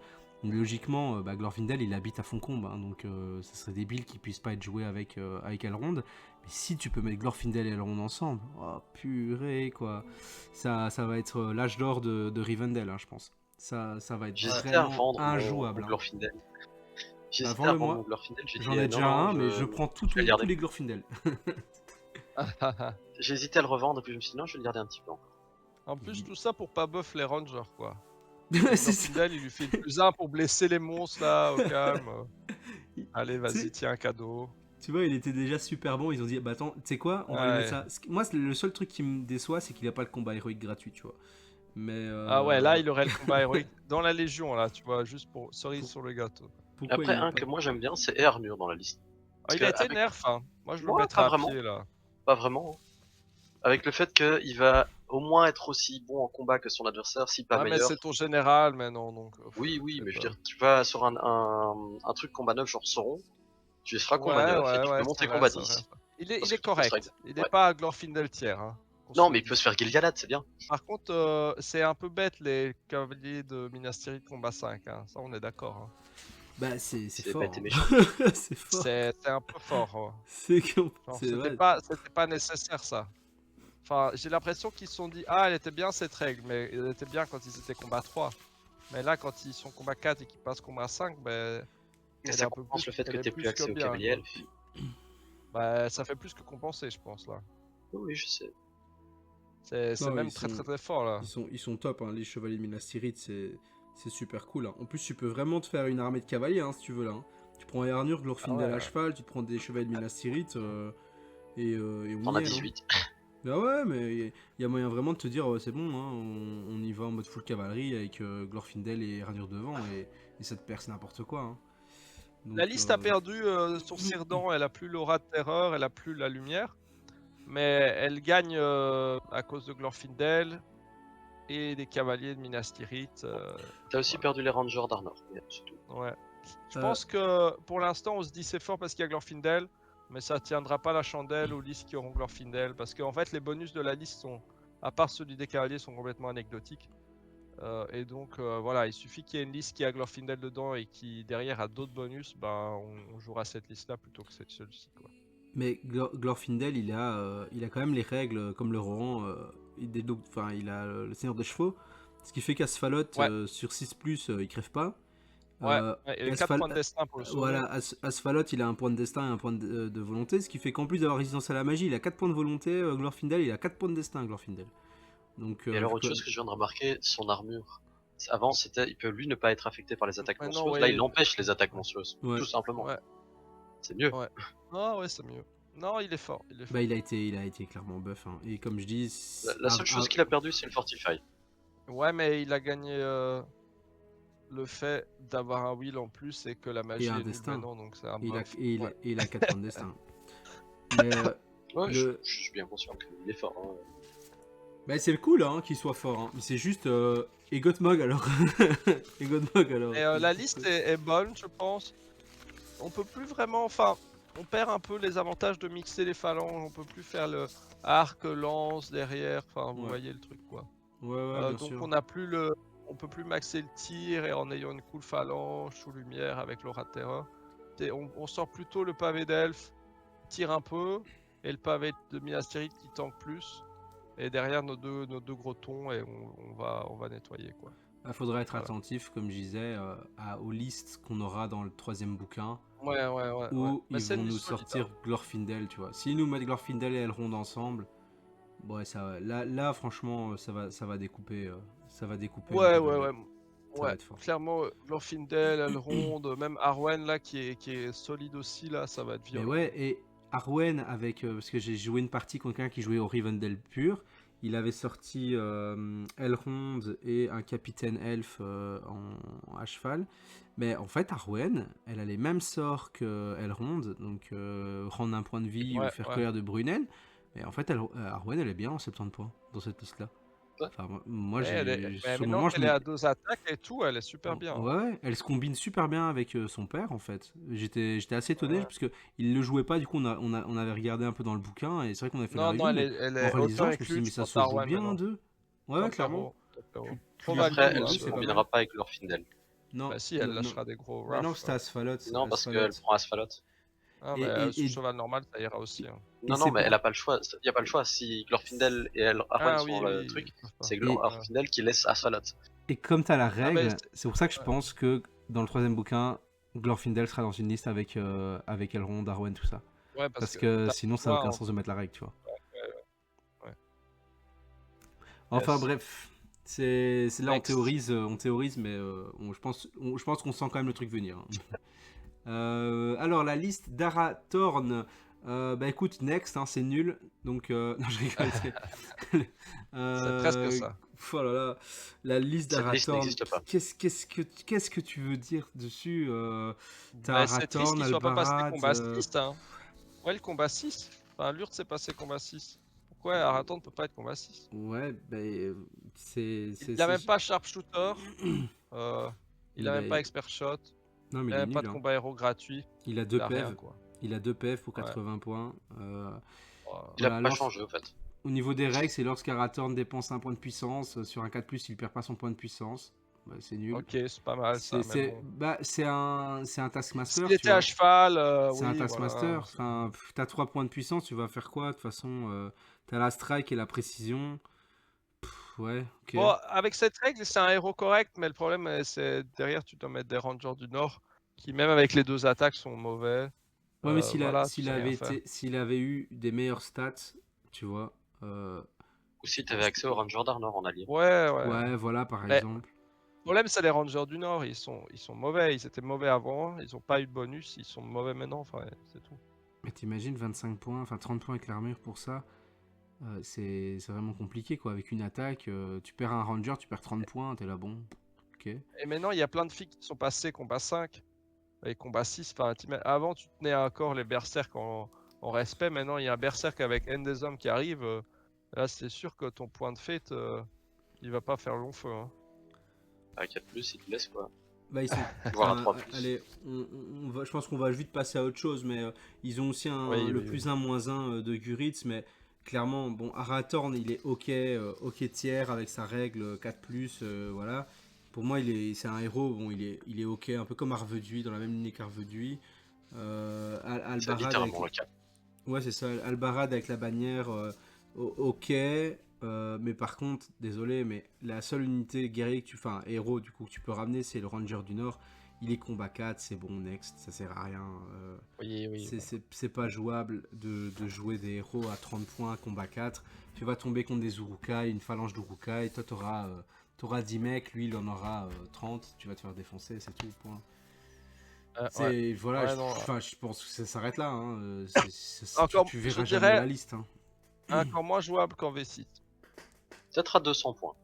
logiquement, Glorfindel, il habite à Foncombe, hein, donc ça serait débile qu'il puisse pas être joué avec Elrond. Mais si tu peux mettre Glorfindel et Elrond ensemble, oh purée, quoi. Ça va être l'âge d'or de Rivendell, hein, je pense. Ça va être J'hésitais à vraiment vendre injouable. mon Hein. Glorfindel. J'hésitais vends-le à vendre moi. mon Glorfindel, j'ai J'en dit ai non, déjà non, un, mais je prends je vais le garder. tous les Glorfindel. J'ai hésité à le revendre et puis je me suis dit non, je vais le garder un petit peu encore. En plus, tout ça pour pas buff les rangers, quoi. C'est ça. Glorfindel, il lui fait +1 pour blesser les monstres, là, au calme. Allez, Tu vas-y, sais- tiens, un cadeau. Tu vois, il était déjà super bon. Ils ont dit, bah attends, tu sais quoi, on va lui mettre ça. Moi, le seul truc qui me déçoit, c'est qu'il a pas le combat héroïque gratuit, tu vois. Mais. Ah ouais, là, il aurait le combat héroïque dans la Légion, là, tu vois, juste pour cerise sur le gâteau. Pourquoi Après, il a un pas... que moi j'aime bien, c'est Earnur dans la liste. Ah, Parce il a que été avec- nerf, hein. Moi, je le Ouais, mettrais pas à vraiment. pied, là. Pas vraiment. Hein. Avec le fait qu'il va au moins être aussi bon en combat que son adversaire, si pas Ah, mais meilleur. c'est ton général maintenant, donc. Oui, oui, c'est mais je pas- veux dire, tu vas sur un truc combat 9 genre Sauron, tu seras combat 9 et tu peux monter c'est combat vrai, 10. c'est vrai. Il est Parce que correct. Strike- Il est ouais. pas Glorfindel tiers, hein. qu'on se Non, le mais il dise. peut se faire Gilgalad, c'est bien. Par contre, c'est un peu bête les cavaliers de Minas Tirith combat 5, hein. Ça on est d'accord. Hein. Bah, c'est C'est fort. bête et hein. méchant. C'est fort. C'est un peu fort. Hein. C'est con- Genre, c'est vrai. c'était pas nécessaire ça. Enfin, j'ai l'impression qu'ils se sont dit ah elle était bien cette règle, mais elle était bien quand ils étaient combat 3. Mais là quand ils sont combat 4 et qu'ils passent combat 5, ben Et elle est ça un peu compense plus- le fait que elle est t'aies plus plus accès que au bien, cavalier quoi. elfe. Bah ça fait plus que compenser je pense là. Oui, je sais. C'est Non, même ils très sont- très très fort là. Ils sont top, hein, les chevaliers de Minas Tirith, c'est super cool. Hein. En plus, tu peux vraiment te faire une armée de cavaliers, hein, si tu veux, là. Hein. Tu prends Earnur, Glorfindel Ah ouais. à cheval, tu te prends des chevaliers de Minas Tirith, et on T'en y as est. Hein. 18. Ah ouais, mais il y a moyen vraiment de te dire, c'est bon, hein, on y va en mode full cavalerie avec Glorfindel et Earnur devant, et ça te perce n'importe quoi. Hein. Donc, La liste a perdu sur Círdan, elle a plus l'aura de terreur, elle a plus la lumière. Mais elle gagne à cause de Glorfindel et des cavaliers de Minas Tirith. T'as aussi ouais. perdu les rangers d'Arnor, mais c'est tout. Ouais. Je Euh. pense que pour l'instant on se dit c'est fort parce qu'il y a Glorfindel, mais ça tiendra pas la chandelle aux listes qui auront Glorfindel. Parce qu'en fait les bonus de la liste sont, à part ceux des cavaliers, sont complètement anecdotiques. Et donc voilà, il suffit qu'il y ait une liste qui a Glorfindel dedans et qui derrière a d'autres bonus, ben on jouera cette liste là plutôt que celle-ci quoi. Mais Glorfindel, il a quand même les règles comme le Rohan, il a le Seigneur des Chevaux, ce qui fait qu'Asphalot, Ouais. sur 6+, il crève pas. Ouais, il y a 4 points de destin pour le sauver. Voilà, Asphalot, il a un point de destin et un point de volonté, ce qui fait qu'en plus d'avoir résistance à la magie, il a 4 points de volonté, Glorfindel, il a 4 points de destin, Glorfindel. Donc, Et alors, autre chose que je viens de remarquer, son armure. Avant, il peut lui ne pas être affecté par les attaques Maintenant, monstrueuses. ouais, Là, il empêche les attaques monstrueuses. Ouais. Tout simplement. Ouais, C'est mieux. ouais. Ah ouais, c'est mieux. Non, il est fort, il est fort. bah, il a été clairement buff. Hein. Et comme je dis, La seule chose qu'il a perdu, c'est le Fortify. Ouais, mais il a gagné le fait d'avoir un will en plus et que la magie un est nulle destin. maintenant, donc c'est un Et buff. Ouais. il a 4 points de destin. Mais Ouais, le... je suis bien conscient qu'il est fort. Hein. bah, c'est cool hein, qu'il soit fort. Hein. Mais c'est juste. Et Gottmog alors. Et Gottmog alors. Et la liste est bonne, je pense. On peut plus vraiment. Enfin, on perd un peu les avantages de mixer les phalanges. On peut plus faire le arc, lance derrière. Enfin, vous Ouais. voyez le truc quoi. Ouais, bien donc sûr. on a plus le. On peut plus maxer le tir et en ayant une cool phalange sous lumière avec l'aura de terreur. On sort plutôt le pavé d'elfe, tire un peu, et le pavé de Minas Tirith qui tank plus. Et derrière nos deux gros tons et on va nettoyer quoi. Il faudra être Voilà. attentif, comme je disais, aux listes qu'on aura dans le 3e bouquin. Ouais. Où Mais ils c'est vont une nous solide, sortir Glorfindel, tu vois. S'ils nous mettent Glorfindel et Elrond ensemble, ouais, là, franchement, ça va découper. Ça va découper. Ouais. Ça va Ouais, être fort. clairement, Glorfindel, Elrond, même Arwen là qui est solide aussi là, ça va être Mais violent. ouais, et Arwen, parce que j'ai joué une partie contre quelqu'un qui jouait au Rivendell pur, il avait sorti Elrond et un capitaine elfe à cheval. Mais en fait, Arwen, elle a les mêmes sorts que Elrond, donc rendre un point de vie ou faire colère de Brunel. Mais en fait, Arwen, elle est bien en 70 points dans cette liste-là. Ouais. Enfin, moi, Mais sur le maintenant moment, qu'elle est à 2 attaques et tout, elle est super bien. Ouais, elle se combine super bien avec son père en fait. J'étais assez étonné Ouais. parce que il le jouait pas. Du coup, on avait regardé un peu dans le bouquin et c'est vrai qu'on avait fait la Non, review. Mais elle en est relisant, autant je me suis dit, mais incluse ça pour se joue Arwen bien maintenant. deux. Ouais, clairement. Trop lui Après, value, elle hein, se c'est pas combinera mal. pas avec Glorfindel. Non, Bah si, elle non. lâchera des gros Bah non, ruffs. c'était Asphalot. Non, parce qu'elle prend Asphalot. Ah, Et, mais et, sous et, cheval normal, ça ira aussi. Hein. Non, mais elle a pas le choix. Il y a pas le choix. Si Glorfindel et Arwen Ah sont oui, le oui, truc, ils peuvent pas. c'est Glorfindel qui laisse Asphalot. et comme t'as la Ah, mais règle, c'est pour ça que je ouais. pense que dans le 3e bouquin, Glorfindel sera dans une liste avec Elrond, Arwen, tout ça. Ouais, Parce que t'as sinon, le ça n'a choix, aucun hein. sens de mettre la règle, tu vois. Ouais. Enfin Yes. bref, c'est là Next. on théorise, mais je pense qu'on sent quand même le truc venir. Hein. Alors la liste d'Arathorn, bah écoute, next, hein, c'est nul, donc non je rigole. C'est presque ça. Oh là là, la liste Cette liste d'Arathorn, n'existe pas. qu'est-ce que tu veux dire dessus T'as Mais c'est triste Arathorn, qu'il soit pas passé Albarad. combat 6, hein. Ouais, le combat 6. Enfin, Lurt s'est passé combat 6. Pourquoi Arathorn ne peut pas être combat 6? Ouais, bah, Il a même pas Sharpshooter. Il a même bah, pas Expert Shot. non mais Il il a est même pas nul. de Hein. combat héros gratuit. Il a Il 2 a rien PEV. quoi. Il a 2 PF pour Ouais. 80 points. Il a Voilà, pas changé au fait. Au niveau des règles, c'est lorsqu'Arathorn dépense un point de puissance. Sur un 4+, il perd pas son point de puissance. Bah, c'est nul. Ok, c'est pas mal ça, mais bon. C'est un Taskmaster, S'il tu était à vois. cheval, C'est un oui, Taskmaster. voilà. Enfin, t'as 3 points de puissance, tu vas faire quoi? De toute façon, t'as la strike et la précision. Ouais, ok. Bon, avec cette règle, c'est un héros correct, mais le problème, c'est derrière, tu dois mettre des Rangers du Nord qui, même avec les 2 attaques, sont mauvais. Ouais, mais Voilà, tu sais rien faire. s'il avait eu des meilleures stats, tu vois. Ou si t'avais accès au Ranger d'Arnor en allié. Ouais. Ouais, voilà, par Mais exemple. le problème, c'est les Rangers du Nord, ils sont mauvais. Ils étaient mauvais avant, ils ont pas eu de bonus, ils sont mauvais maintenant, enfin, c'est tout. Mais t'imagines 25 points, enfin 30 points avec l'armure pour ça. C'est vraiment compliqué quoi. Avec une attaque, tu perds un ranger, tu perds 30 points, t'es là bon. Ok. Et maintenant, il y a plein de filles qui sont passées combat 5 et combat 6. Enfin, avant, tu tenais encore les berserk en respect. Maintenant, il y a un berserk avec N des hommes qui arrive. Là, c'est sûr que ton point de fête, il va pas faire long feu. Hein. À 4+, il te laisse quoi. Bah ils sont. Voire à 3+. Allez, je pense qu'on va vite passer à autre chose, mais ils ont aussi le plus 1 moins 1 de Guritz, mais clairement, bon, Arathorn il est ok tiers avec sa règle 4+, voilà. Pour moi, c'est un héros, bon, il est ok, un peu comme Arveduy, dans la même lignée qu'Arveduy. C'est littéralement le cas. Ouais, c'est ça, Albarad avec la bannière, ok. Mais par contre, désolé, mais la seule unité guerrier enfin héros du coup que tu peux ramener, c'est le Ranger du Nord. il est combat 4, c'est bon, next, ça sert à rien. Oui. C'est pas jouable de jouer des héros à 30 points à combat 4. Tu vas tomber contre des Urukai, une phalange d'Urukai, toi t'auras 10 mecs, lui il en aura 30, tu vas te faire défoncer, c'est tout, point. Ouais. Voilà, Ouais, non, je pense que ça s'arrête là. Hein. Encore, Tu je verras jamais dirais, la liste. Hein. encore moins jouable qu'en V6. Peut-être à 200 points.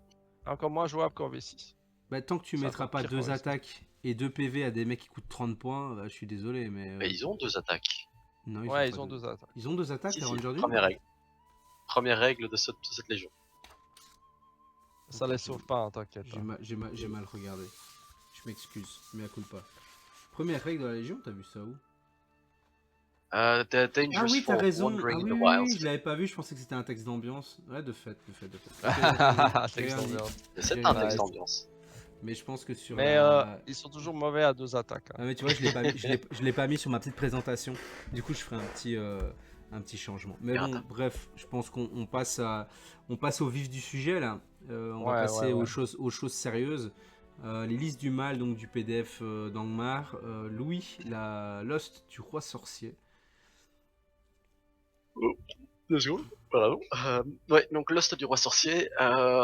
Encore moins jouable qu'en V6. Bah, tant que tu C'est mettras encore pas pire qu'en 2 V6. attaques et 2 PV à des mecs qui coûtent 30 points, bah, je suis désolé, mais. Mais ils ont 2 attaques. Non, Ouais, pas ils ont deux. 2 attaques. Ils ont 2 attaques, Si, les si, Rangers du première règle. Première règle de cette légion. Ça les sauve pas, hein, t'inquiète. J'ai mal regardé. Je m'excuse, mais à culpa. Première règle de la Légion, t'as vu ça où? Dangerous Ah oui, t'as Folk raison. Wandering Ah in oui, the oui, Wilds. oui, je l'avais pas vu, je pensais que c'était un texte d'ambiance. Ouais, de fait. Ok, Texte j'ai rien dit. d'ambiance. Mais c'est J'ai un rien texte dit. d'ambiance. Mais je pense que sur Mais la. ils sont toujours mauvais à 2 attaques. Hein. Ah mais tu vois, je l'ai pas mis sur ma petite présentation. Du coup, je ferai un petit changement. Mais bon, Merde. bref, je pense qu'on passe au vif du sujet là. On va Ouais, passer ouais. aux choses sérieuses. Les listes du mal donc du PDF d'Angmar. Louis, la Lost du roi sorcier. Oh, 2 secondes. Pardon. Ouais, donc Lost du roi sorcier.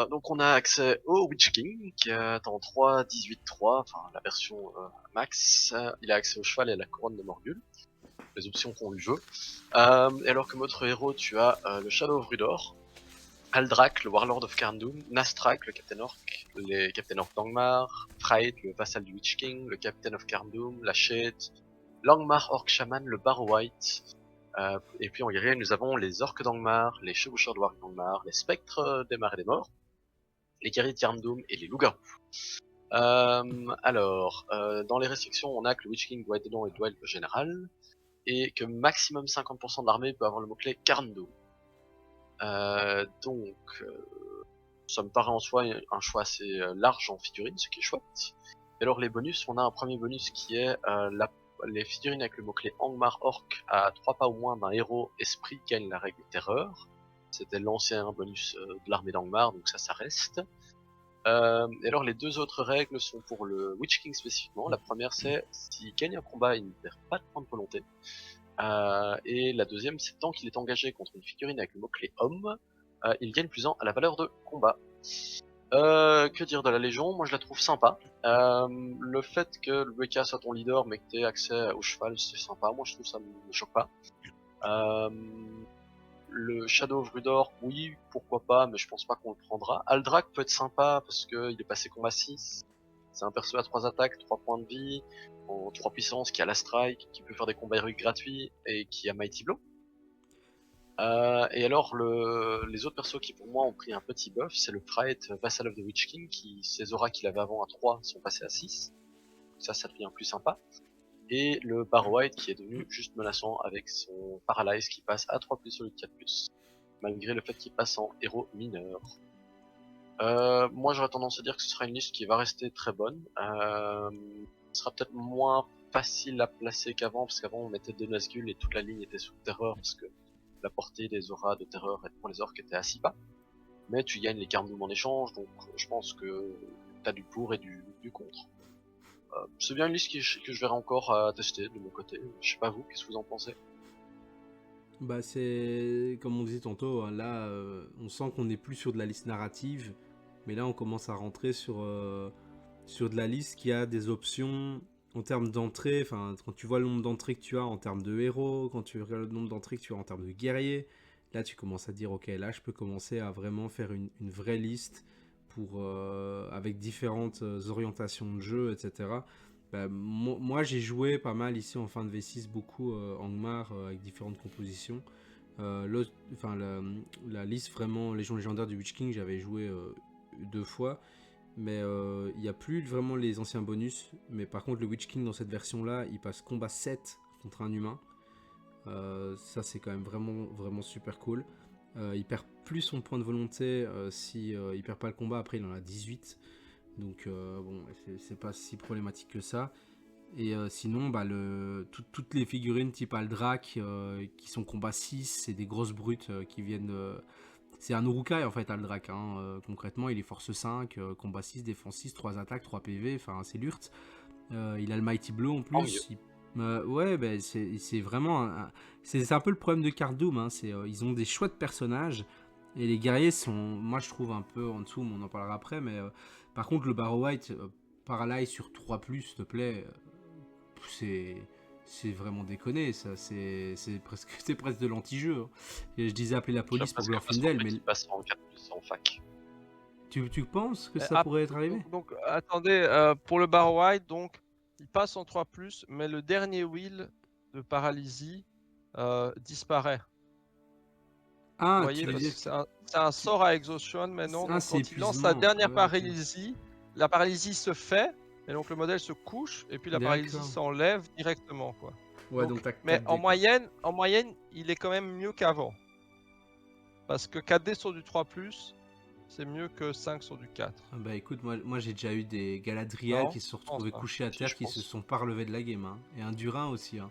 Donc on a accès au Witch King qui est en 3.18.3, enfin la version max. Il a accès au cheval et à la couronne de Morgul. Les options font du jeu. Et alors que notre héros, tu as le Shadow of Rudor, Aldrak, le Warlord of Carndoom, Nastrak, le Captain Orc, les Captain Orc d'Angmar, Freit, le vassal du Witch King, le Captain of Carndoom, la Shade, Langmar Orc Shaman, le Bar White. Et puis en guerrier, nous avons les Orcs d'Angmar, les Chevaucheurs de Warg d'Angmar, les Spectres des Marais des Morts, les guerriers de Carndoom et les Loups-garous. Dans les restrictions, on a que le Witch King doit être dedans et doit être le général, et que maximum 50% de l'armée peut avoir le mot-clé Carndoom. Ça me paraît en soi un choix assez large en figurines, ce qui est chouette. Et alors les bonus, on a un premier bonus qui est les figurines avec le mot-clé Angmar Orc à 3 pas ou moins d'un héros esprit gagnent la règle terreur. C'était l'ancien bonus de l'armée d'Angmar, donc ça reste. Et alors les deux autres règles sont pour le Witch King spécifiquement. La première c'est s'il gagne un combat, il ne perd pas de points de volonté. Et la deuxième, c'est tant qu'il est engagé contre une figurine avec le mot-clé homme, il gagne plus 1 à la valeur de combat. Que dire de la Légion? Moi je la trouve sympa. Le fait que le BK soit ton leader mais que tu aies accès au cheval, c'est sympa. Moi je trouve ça me choque pas. Le Shadow of Rudor, oui, pourquoi pas, mais je pense pas qu'on le prendra. Aldrak peut être sympa parce qu'il est passé combat 6. C'est un perso à 3 attaques, 3 points de vie, en 3 puissances, qui a la strike, qui peut faire des combats héroïques gratuits et qui a Mighty Blow. Et alors les autres persos qui pour moi ont pris un petit buff, c'est le Freit Vassal of the Witch King, qui ses auras qu'il avait avant à 3 sont passées à 6. Ça devient plus sympa. Et le Bar White qui est devenu juste menaçant avec son Paralyze qui passe à 3+ au lieu de 4+, malgré le fait qu'il passe en héros mineur. Moi j'aurais tendance à dire que ce sera une liste qui va rester très bonne. Ce sera peut-être moins facile à placer qu'avant, parce qu'avant on mettait 2 Nazgûl et toute la ligne était sous terreur, parce que la portée des auras de terreur pour les orques était à 6 pas. Mais tu gagnes les Carndoom en échange, donc je pense que t'as du pour et du contre. C'est bien une liste que je verrai encore à tester de mon côté. Je sais pas vous, qu'est-ce que vous en pensez? Bah c'est comme on disait tantôt, hein, là on sent qu'on n'est plus sur de la liste narrative, mais là on commence à rentrer sur de la liste qui a des options en termes d'entrée. Enfin, quand tu vois le nombre d'entrées que tu as en termes de héros, quand tu regardes le nombre d'entrées que tu as en termes de guerriers, là tu commences à dire ok, là je peux commencer à vraiment faire une vraie liste pour avec différentes orientations de jeu, etc. Bah, moi j'ai joué pas mal ici en fin de V6, beaucoup Angmar avec différentes compositions. La liste vraiment Légion légendaire du Witch King, j'avais joué 2 fois, mais il n'y a plus vraiment les anciens bonus. Mais par contre, le Witch King dans cette version là, il passe combat 7 contre un humain. Ça c'est quand même vraiment super cool. Il perd plus son point de volonté si il perd pas le combat. Après il en a 18. Donc bon, c'est pas si problématique que ça. Et sinon, bah, toutes les figurines type Aldrak qui sont combat 6, c'est des grosses brutes qui viennent... c'est un Urukai en fait, Aldrak. Hein. Concrètement, il est force 5, combat 6, défense 6, 3 attaques, 3 PV, enfin c'est l'Urt. Il a le Mighty Blow en Tant plus. Ouais, bah, c'est vraiment. C'est un peu le problème de Cardoom. Hein. Ils ont des choix de personnages. Et les guerriers sont, moi je trouve un peu en dessous, mais on en parlera après. Mais par contre, le Barrow White, Paralyze sur 3, s'il te plaît, c'est vraiment déconné. Ça, c'est presque, c'est presque de l'anti-jeu. Hein. Et je disais appeler la Je police pour presque pas Glorfindel, surpris mais qu'il passe en 4+ en fac. tu penses que ça Ah, pourrait être arrivé? donc, attendez, pour le Barrow White, donc, il passe en 3+, mais le dernier wheel de paralysie disparaît. Vous Ah, voyez, tu veux parce dire que c'est un sort à exhaustion maintenant. Ah, Donc, c'est quand il lance sa épuisement. dernière Ouais, ok. paralysie, la paralysie se fait, et donc le modèle se couche, et puis la paralysie D'accord. s'enlève directement, quoi. Ouais, donc t'as Mais 4D, quoi. en moyenne, il est quand même mieux qu'avant. Parce que 4D sur du 3+, c'est mieux que 5 sur du 4. Ah bah écoute, moi j'ai déjà eu des Galadriel Non, qui se sont je pense retrouvés pas. couchés à Si, terre, je qui se pense. sont pas relevés de la game. Hein. Et un Durin aussi. Hein.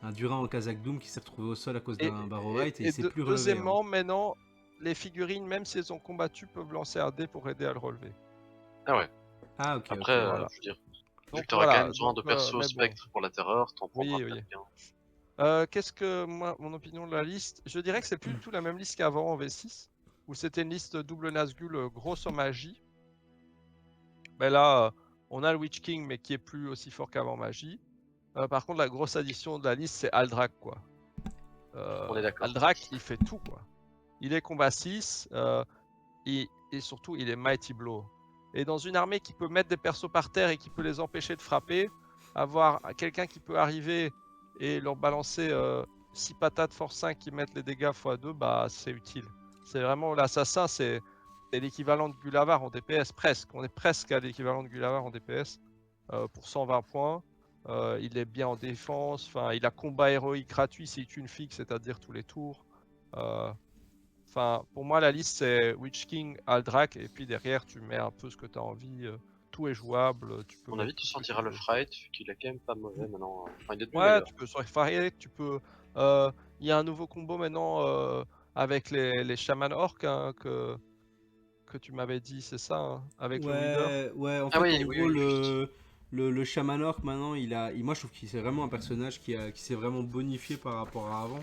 Un Durin en Kazakh Doom qui s'est retrouvé au sol à cause Et, d'un Barrow White et il et s'est plus relevé. Hein. deuxièmement, maintenant, les figurines, même si elles ont combattu, peuvent lancer un dé pour aider à le relever. Ah ouais. Ah ok, Après, ok. Voilà. je veux dire, vu Donc que t'auras quand voilà, même besoin de perso mais bon. spectre pour la terreur, t'en prendras Oui, peut-être oui. bien. Qu'est-ce que moi, mon opinion de la liste? Je dirais que c'est plus du tout la même liste qu'avant en V6, où c'était une liste double Nazgûl grosse en magie. Mais là, on a le Witch King, mais qui est plus aussi fort qu'avant magie. Par contre, la grosse addition de la liste, c'est Aldrak, quoi. On est d'accord. Aldrak, il fait tout, quoi. Il est combat 6, et surtout, il est Mighty Blow. Et dans une armée qui peut mettre des persos par terre et qui peut les empêcher de frapper, avoir quelqu'un qui peut arriver et leur balancer 6 patates force 5 qui mettent les dégâts x2, bah c'est utile. C'est vraiment l'assassin, c'est l'équivalent de Gulavar en DPS, presque. On est presque à l'équivalent de Gulavar en DPS pour 120 points. Il est bien en défense, il a combat héroïque gratuit s'il tue une fixe, c'est-à-dire tous les tours. Pour moi, la liste, c'est Witch King, Aldrak, et puis derrière, tu mets un peu ce que tu as envie. Tout est jouable. Tu peux À mon mettre avis, tu tout ce que sortiras tu le veux. Fright, vu qu'il est quand même pas mauvais maintenant. Enfin, il est devenu Ouais, meilleur. tu peux sur Firehead, tu peux. Il y a un nouveau combo maintenant avec les Shaman Orc hein, que tu m'avais dit, c'est ça, hein, avec le Wither. Ouais, en Ah fait, oui, en oui, gros, oui, juste. le Shaman Orc, maintenant, moi je trouve qu'il c'est vraiment un personnage qui s'est vraiment bonifié par rapport à avant.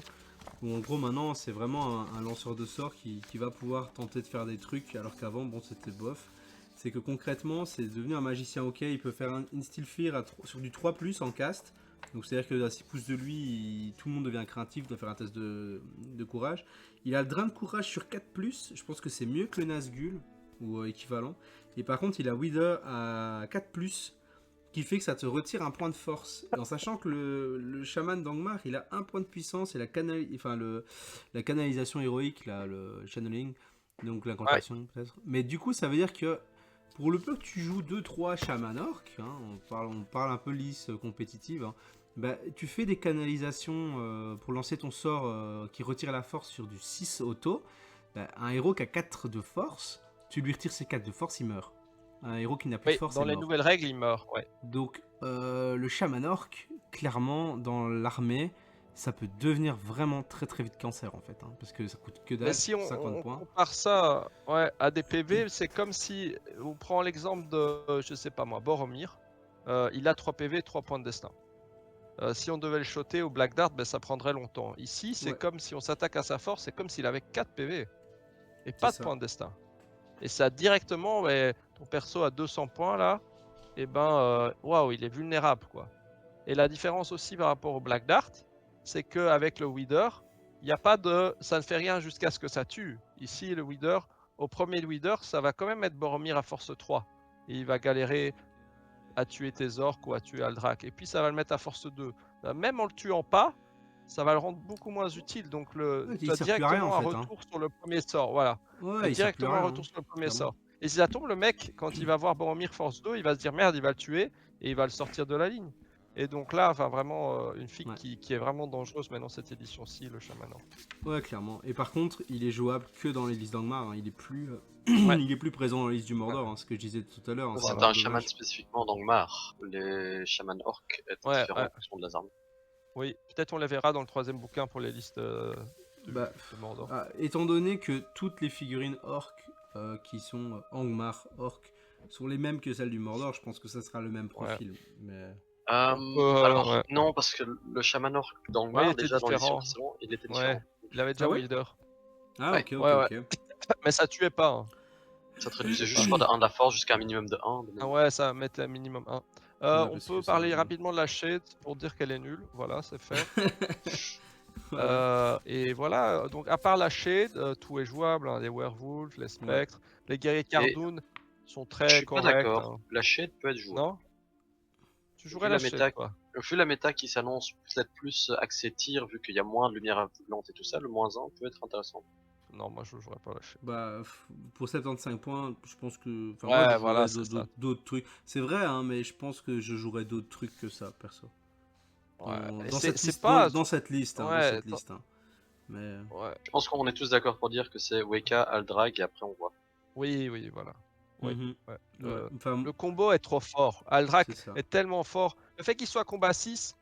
Où en gros, maintenant, c'est vraiment un lanceur de sorts qui va pouvoir tenter de faire des trucs, alors qu'avant, bon, c'était bof. C'est que concrètement, c'est devenu un magicien ok, il peut faire un Instill Fear sur du 3 en cast. Donc c'est-à-dire que à 6 pouces de lui, tout le monde devient craintif, doit faire un test de courage. Il a le drain de courage sur 4 je pense que c'est mieux que le Nazgûl, ou équivalent. Et par contre, il a Wither à 4 qui fait que ça te retire un point de force. Et en sachant que le chaman d'Angmar, il a un point de puissance et la canalisation héroïque, là, le channeling, donc l'incantation peut-être. Mais du coup, ça veut dire que pour le peu que tu joues 2-3 chaman orc, hein, on parle un peu lisse compétitive, hein, bah, tu fais des canalisations pour lancer ton sort qui retire la force sur du 6 auto. Bah, un héros qui a 4 de force, tu lui retires ses 4 de force, il meurt. Un héros qui n'a plus de Oui, force dans est les mort. nouvelles règles, il meurt. Ouais. Donc le chaman orc, clairement, dans l'armée, ça peut devenir vraiment très très vite cancer en fait. Hein, parce que ça coûte que Mais dalle, si 50 on points. compare ça à des PV, c'est comme si on prend l'exemple de, je sais pas moi, Boromir. Il a 3 PV, 3 points de destin. Si on devait le shotter au Black Dart, ben, ça prendrait longtemps. Ici, c'est Ouais. comme si on s'attaque à sa force, c'est comme s'il avait 4 PV et C'est pas de ça. points de destin. Et ça directement, ton perso à 200 points là, et ben, waouh, il est vulnérable quoi. Et la différence aussi par rapport au Black Dart, c'est qu'avec le Wither, il n'y a pas de ça ne fait rien jusqu'à ce que ça tue. Ici, le Wither, au premier Wither, ça va quand même mettre Boromir à force 3. Et il va galérer à tuer tes orques ou à tuer Aldrak. Et puis ça va le mettre à force 2. Même en le tuant pas, ça va le rendre beaucoup moins utile. Donc Ouais, tu il as sert plus à rien en directement un fait. Hein. retour sur le premier sort. Voilà. Tu as Ouais, il sert plus à directement un rien. retour Hein, sur le premier clairement. sort. Et si ça tombe, le mec, quand il va voir Boromir force 2, il va se dire merde, il va le tuer et il va le sortir de la ligne. Et donc là, vraiment, une fille Ouais. qui est vraiment dangereuse maintenant cette édition-ci, le Shaman. Ouais, clairement. Et par contre, il est jouable que dans les listes d'Angmar. Hein. Il est plus, Ouais. il est plus présent dans les listes du Mordor. Hein, ce que je disais tout à l'heure. Hein, C'est Voilà. un chaman spécifiquement d'Angmar. Les chamans orcs étaient différents en fonction de la armes. Oui, peut-être on les verra dans le 3e bouquin pour les listes de Mordor. Étant donné que toutes les figurines orques qui sont Angmar orc sont les mêmes que celles du Mordor. Je pense que ça sera le même profil. Mais... Alors, ouais. non, parce que le chaman orc Ouais, il d'Angmar, était déjà dans l'édition différent. précédente, il était Ouais, différent. il avait déjà Ah ouais Wither. Ah, Ouais. ok, ok, Ouais, ouais. ok. Mais ça tuait pas. Hein. Ça te réduisait juste, je crois, de 1 de la force jusqu'à un minimum de 1. Ah mémoire. ouais, ça mettait un minimum 1. Ouais, On parce peut que ça, parler bon. rapidement de la shade pour dire qu'elle est nulle. Voilà, c'est fait. Voilà. Et voilà, donc à part la shade, tout est jouable. Hein, les werewolves, les spectres, les guerriers Cardoon sont Je très suis pas corrects. d'accord. Hein. La shade peut être jouable. Non? Tu Vu jouerais la la shade, méta, quoi. vu la méta qui s'annonce peut-être plus axée tir, vu qu'il y a moins de lumière aveuglante et tout ça, le -1 peut être intéressant. Non, moi je jouerais pas la shade. Bah, pour 75 points, je pense que. Enfin, moi, Ouais, je voilà, jouerais c'est ça. d'autres trucs. C'est vrai, hein, mais je pense que je jouerais d'autres trucs que ça, perso. Ouais. Dans cette C'est liste, pas. dans cette liste, hein, dans Ouais, cette liste. Hein. Mais. ouais. Je pense qu'on est tous d'accord pour dire que c'est Weka, Aldrag, et après on voit. Oui, oui, voilà. Oui, Mhm. ouais. Ouais, enfin, Le combo est trop fort. Aldrak c'est ça. est tellement fort. Le fait qu'il soit combat 6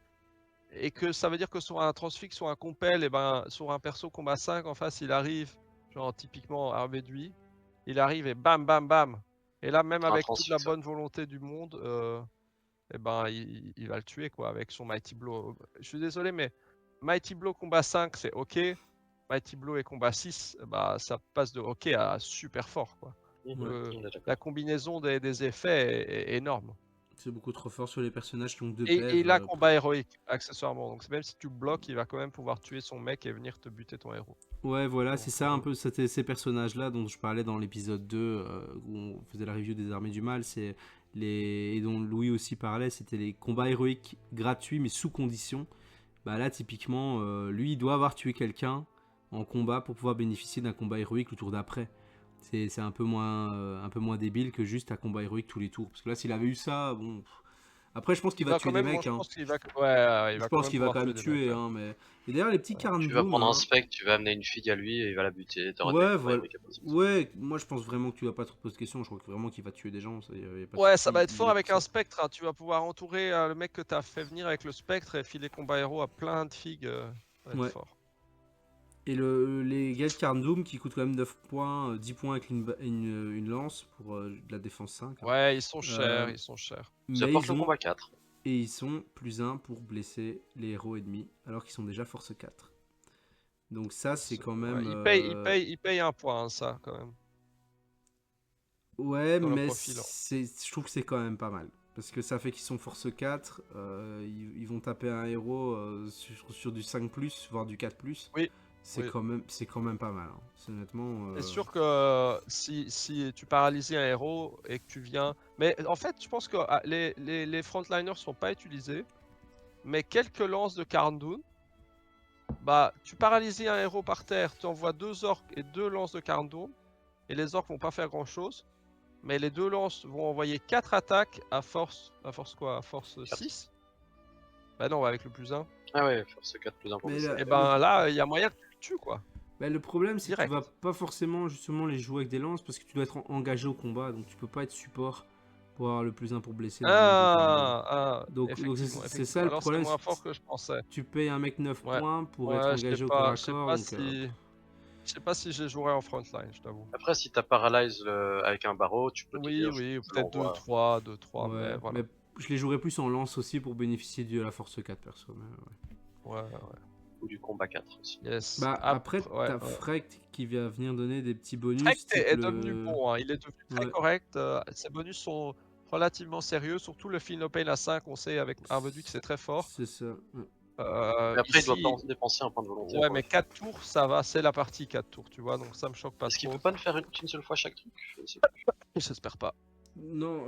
et que ça veut dire que sur un transfixe, sur un compel, et ben sur un perso combat 5 en face, il arrive, genre typiquement Armée de Lui, il arrive et bam bam bam. Et là, même Un avec toute la transfixe, ouais. bonne volonté du monde, et ben il va le tuer quoi avec son Mighty Blow. Je suis désolé, mais Mighty Blow combat 5, c'est ok. Mighty Blow et combat 6, bah ça passe de ok à super fort quoi. On est d'accord. La combinaison des effets est énorme. C'est beaucoup trop fort sur les personnages qui ont 2 Et PV. il a combat héroïque, accessoirement. Donc même si tu bloques, il va quand même pouvoir tuer son mec et venir te buter ton héros. Ouais, voilà, Donc, c'est ça un peu, c'était ces personnages-là dont je parlais dans l'épisode 2, où on faisait la review des armées du mal, c'est et dont Louis aussi parlait, c'était les combats héroïques gratuits mais sous condition. Bah là, typiquement, lui, il doit avoir tué quelqu'un en combat pour pouvoir bénéficier d'un combat héroïque le tour d'après. C'est un peu moins débile que juste un combat héroïque tous les tours. Parce que là, s'il avait eu ça, bon... Après, je pense qu'il il va va tuer quand des même, moi mecs, je hein. pense qu'il va, ouais, il Je va quand pense même qu'il va pouvoir quand même tuer des mecs. tuer, Ouais. hein, mais... Et d'ailleurs, les petits Tu vas Carndoom, prendre un hein. spec, tu vas amener une figue à lui et il va la buter. T'auras Ouais, des combats voilà. héroïques à poser. Ouais, moi je pense vraiment que tu vas pas trop te poser de questions. Je crois que vraiment qu'il va tuer des gens. Ça, y a pas de Ouais, souci, ça va être il est fort là avec pour un ça. spectre. Hein. Tu vas pouvoir entourer le mec que t'as fait venir avec le spectre et filer combat héros à plein de figues. Ça va être Ouais. fort. Et les Gate Carndoom qui coûtent quand même 9 points, 10 points avec une lance pour de la défense 5. Hein. Ouais, ils sont Euh, chers, ils sont chers. Ça mais porte ils le ont. combat 4. Et ils sont plus 1 pour blesser les héros ennemis, alors qu'ils sont déjà force 4. Donc ça, c'est quand même... Ouais, il paye un point, hein, ça, quand même. Ouais, Dans le mais profil. je trouve que c'est quand même pas mal. Parce que ça fait qu'ils sont force 4, ils vont taper un héros sur du 5+, voire du 4+. Oui. C'est quand même pas mal. Hein. C'est honnêtement... C'est sûr que si tu paralyses un héros et que tu viens... Mais en fait, je pense que les frontliners sont pas utilisés. Mais quelques lances de Carndoon, bah, tu paralyses un héros par terre, tu envoies 2 orques et 2 lances de Carndoon. Et les orques vont pas faire grand chose. Mais les 2 lances vont envoyer 4 attaques à force... À force quoi? À force 6? Bah non, avec le plus 1. Ah ouais, force 4 plus 1 pour Mais blesser. Et ben là, il y a moyen que tu le tues, quoi. bah, le problème, c'est que tu Direct. vas pas forcément justement les jouer avec des lances parce que tu dois être engagé au combat, donc tu peux pas être support pour avoir le plus 1 pour blesser dans le jeu Carndoon. Donc c'est ça le Alors c'est problème. moins fort que je pensais. Tu payes un mec 9 Ouais. points pour être Ouais, engagé au corps à je sais corps. pas Donc, si... Je sais pas si je les jouerais en frontline, je t'avoue. Après, si t'as paralyse avec un barreau, tu peux te Oui, dire, oui, je peut-être l'envoie. 2-3, ouais, mais voilà. mais je les jouerais plus en lance aussi pour bénéficier de la force 4 perso. Mais ouais. Ouais. Ou du combat 4 aussi. Yes. Bah, après, t'as ouais. Frect qui va venir donner des petits bonus. Frect type est devenu bon, hein. Il est devenu très Ouais. correct. Ses bonus sont relativement sérieux, surtout le Feel No Pain à 5, on sait avec Arveduc c'est très fort. C'est ça. Ouais. Mais après, ici, il doit dépenser un point de volonté. ouais, mais 4 tours, ça va, c'est la partie 4 tours, tu vois, donc ça me choque pas Est-ce qu'il trop. peut pas ne faire qu'une seule fois chaque truc? Je sais J'espère pas. Non,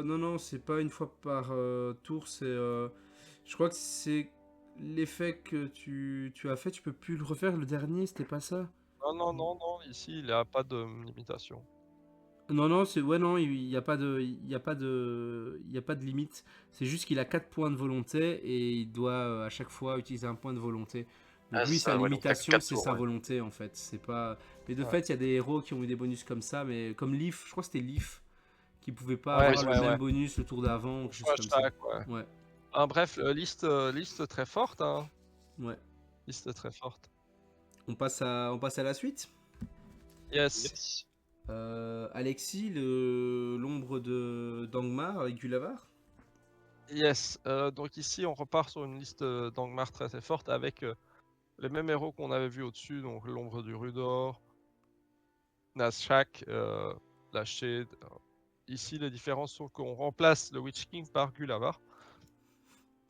non, c'est pas une fois par tour. C'est, je crois que c'est l'effet que tu as fait. Tu peux plus le refaire. Le dernier, c'était pas ça. Non, ici il n'y a pas de limitation. Non, c'est ouais, non, il y a pas de limite. C'est juste qu'il a 4 points de volonté et il doit à chaque fois utiliser un point de volonté. Donc lui, sa limitation, c'est sa volonté en fait. C'est pas. Mais de fait, il y a des héros qui ont eu des bonus comme ça, mais comme Leaf, je crois que c'était Leaf qui pouvait pas avoir le même bonus le tour d'avant ou quelque chose comme ça. Ouais. Bref, liste très forte, hein. Ouais. Liste très forte. On passe à la suite. Yes. Alexis, le long livre d'Angmar avec Gulavar. Yes, donc ici on repart sur une liste d'Angmar très très forte avec les mêmes héros qu'on avait vu au-dessus, donc l'ombre du Rudor, Nashak, la Shade. Ici les différences sont qu'on remplace le Witch King par Gulavar.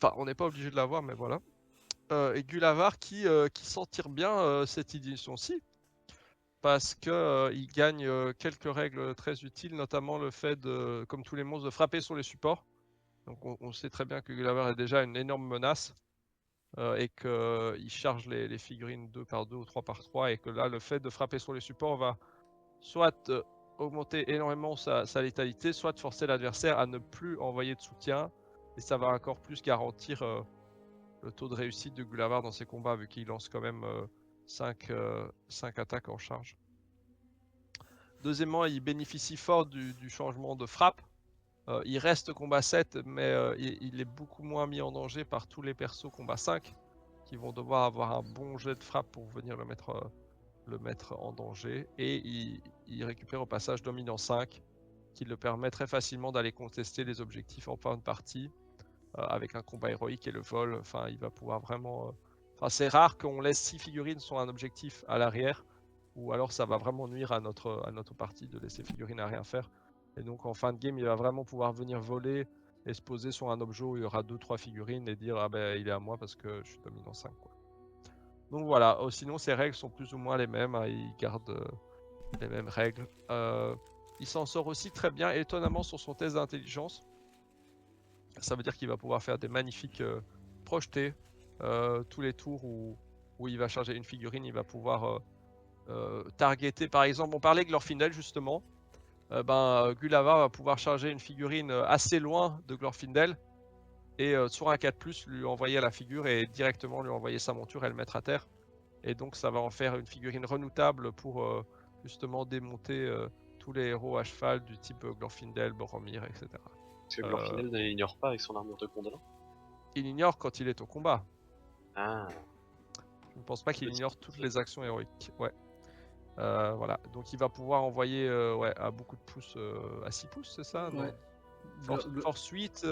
Enfin, on n'est pas obligé de l'avoir, mais voilà. Et Gulavar qui s'en tire bien cette édition-ci, parce que il gagne quelques règles très utiles, notamment le fait de, comme tous les monstres, de frapper sur les supports. Donc on sait très bien que Gulavar est déjà une énorme menace et qu'il charge les figurines 2 par 2 ou 3 par 3 et que là le fait de frapper sur les supports va soit augmenter énormément sa létalité, soit forcer l'adversaire à ne plus envoyer de soutien et ça va encore plus garantir le taux de réussite de Gulavar dans ses combats vu qu'il lance quand même 5 attaques en charge. Deuxièmement, il bénéficie fort du changement de frappe. Il reste combat 7, mais il est beaucoup moins mis en danger par tous les persos combat 5 qui vont devoir avoir un bon jet de frappe pour venir le mettre en danger. Et il récupère au passage Dominant 5 qui le permet très facilement d'aller contester les objectifs en fin de partie avec un combat héroïque et le vol. Enfin, il va pouvoir vraiment. Enfin, c'est rare qu'on laisse 6 figurines sur un objectif à l'arrière, ou alors ça va vraiment nuire à notre partie de laisser figurines à rien faire. Et donc en fin de game, il va vraiment pouvoir venir voler et se poser sur un objet où il y aura 2-3 figurines et dire ah ben il est à moi parce que je suis dominant 5 quoi. Donc voilà, sinon ces règles sont plus ou moins les mêmes, hein, il garde les mêmes règles. Il s'en sort aussi très bien, étonnamment sur son test d'intelligence. Ça veut dire qu'il va pouvoir faire des magnifiques projetés. Tous les tours où il va charger une figurine, il va pouvoir targeter. Par exemple, on parlait de Glorfindel justement. Gulavar va pouvoir charger une figurine assez loin de Glorfindel et sur un 4+, lui envoyer la figure et directement lui envoyer sa monture et le mettre à terre. Et donc ça va en faire une figurine redoutable pour justement démonter tous les héros à cheval du type Glorfindel, Boromir, etc. Parce que Glorfindel ne l'ignore pas avec son armure de Gondolin. Il ignore quand il est au combat. Ah. Je ne pense pas qu'il ignore toutes les actions héroïques. Ouais. Voilà. Donc il va pouvoir envoyer à beaucoup de pouces, à 6 pouces, c'est ça? Ouais. Force 8,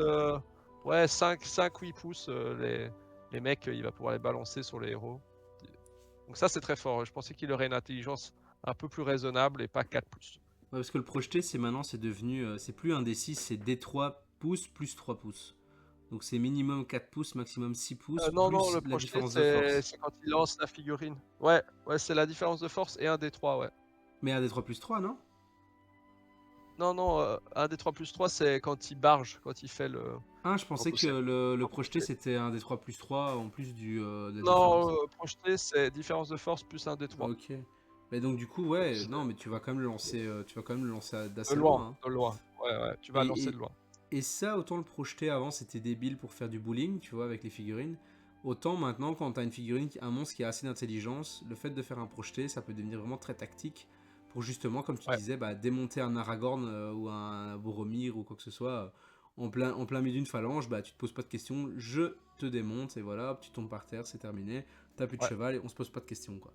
ouais, 5-8 pouces, les mecs, il va pouvoir les balancer sur les héros. Donc ça, c'est très fort. Je pensais qu'il aurait une intelligence un peu plus raisonnable et pas 4 pouces. Ouais, parce que le projeté, c'est devenu, c'est plus un D6, c'est D3 pouces plus 3 pouces. Donc c'est minimum 4 pouces, maximum 6 pouces, Non, plus le la projeté, différence de force. c'est quand il lance la figurine. Ouais, c'est la différence de force et un D3, ouais. Mais un D3 plus 3, non? Non, un D3 plus 3, c'est quand il barge, quand il fait le... Ah, je pensais que le projeté, c'était un D3 plus 3 en plus de la différence. Non, projeté, c'est différence de force plus un D3. Ok. Mais donc du coup, ouais, non, mais tu vas quand même le lancer, d'assez De loin. Hein. loin. Ouais, tu vas lancer de loin. Et ça, autant le projeter avant, c'était débile pour faire du bowling, tu vois, avec les figurines. Autant maintenant, quand t'as une figurine, un monstre qui a assez d'intelligence, le fait de faire un projeté, ça peut devenir vraiment très tactique pour justement, comme tu disais, démonter un Aragorn ou un Boromir ou quoi que ce soit en plein milieu d'une phalange. Bah, tu te poses pas de questions, je te démonte et voilà, tu tombes par terre, c'est terminé. T'as plus de cheval et on se pose pas de questions, quoi.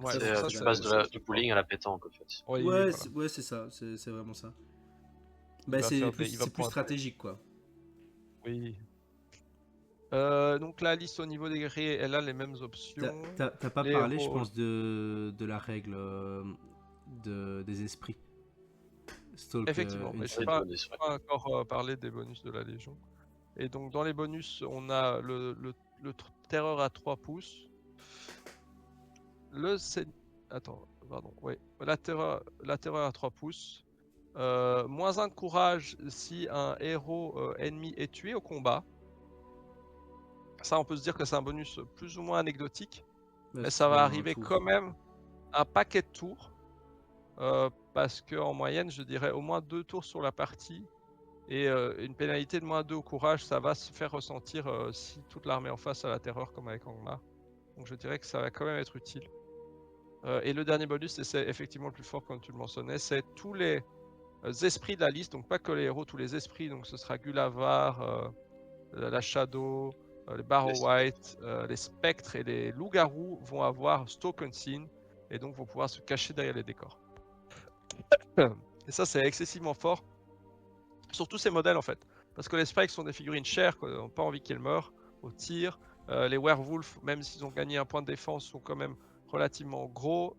Ouais, tu passes du bowling à la pétanque en fait. Ouais, ouais, c'est ça, c'est vraiment ça. Bah, c'est plus stratégique, quoi. Oui. Donc la liste au niveau des guerriers, elle a les mêmes options. T'as pas parlé, je pense, de la règle des esprits. Stalk, effectivement, mais je n'ai pas encore parlé des bonus de la Légion. Et donc dans les bonus, on a le terreur à 3 pouces. La terreur à 3 pouces. Moins 1 de courage si un héros ennemi est tué au combat. Ça, on peut se dire que c'est un bonus plus ou moins anecdotique. Mais ça va arriver quand même un paquet de tours. Parce qu'en moyenne, je dirais au moins 2 tours sur la partie. Et une pénalité de moins 2 au courage, ça va se faire ressentir si toute l'armée en face a la terreur comme avec Angmar. Donc je dirais que ça va quand même être utile. Et le dernier bonus, et c'est effectivement le plus fort comme tu le mentionnais, c'est tous les esprits de la liste, donc pas que les héros, tous les esprits, donc ce sera Gulavar, la Shadow, les Barrow White, les spectres et les loups-garous vont avoir Stalk Unseen et donc vont pouvoir se cacher derrière les décors. Et ça, c'est excessivement fort. Sur tous ces modèles, en fait. Parce que les Spikes sont des figurines chères, qu'on n'a pas envie qu'elles meurent au tir. Les Werewolves, même s'ils ont gagné un point de défense, sont quand même relativement gros.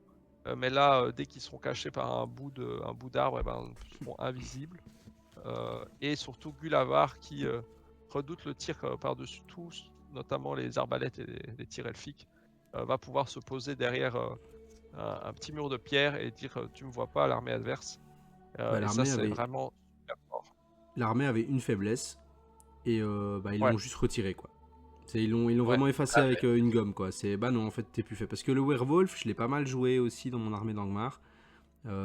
Mais là, dès qu'ils seront cachés par un bout d'arbre, ils seront invisibles. Et surtout Gulavar qui redoute le tir par-dessus tout, notamment les arbalètes et les tirs elfiques, va pouvoir se poser derrière un petit mur de pierre et dire tu me vois pas à l'armée adverse. Et ça, c'est vraiment super fort. L'armée avait une faiblesse et ils Ouais. l'ont juste retiré, quoi. Ils l'ont vraiment effacé avec une gomme, quoi. C'est bah non, en fait, t'es plus fait. Parce que le Werewolf, je l'ai pas mal joué aussi dans mon armée d'Angmar.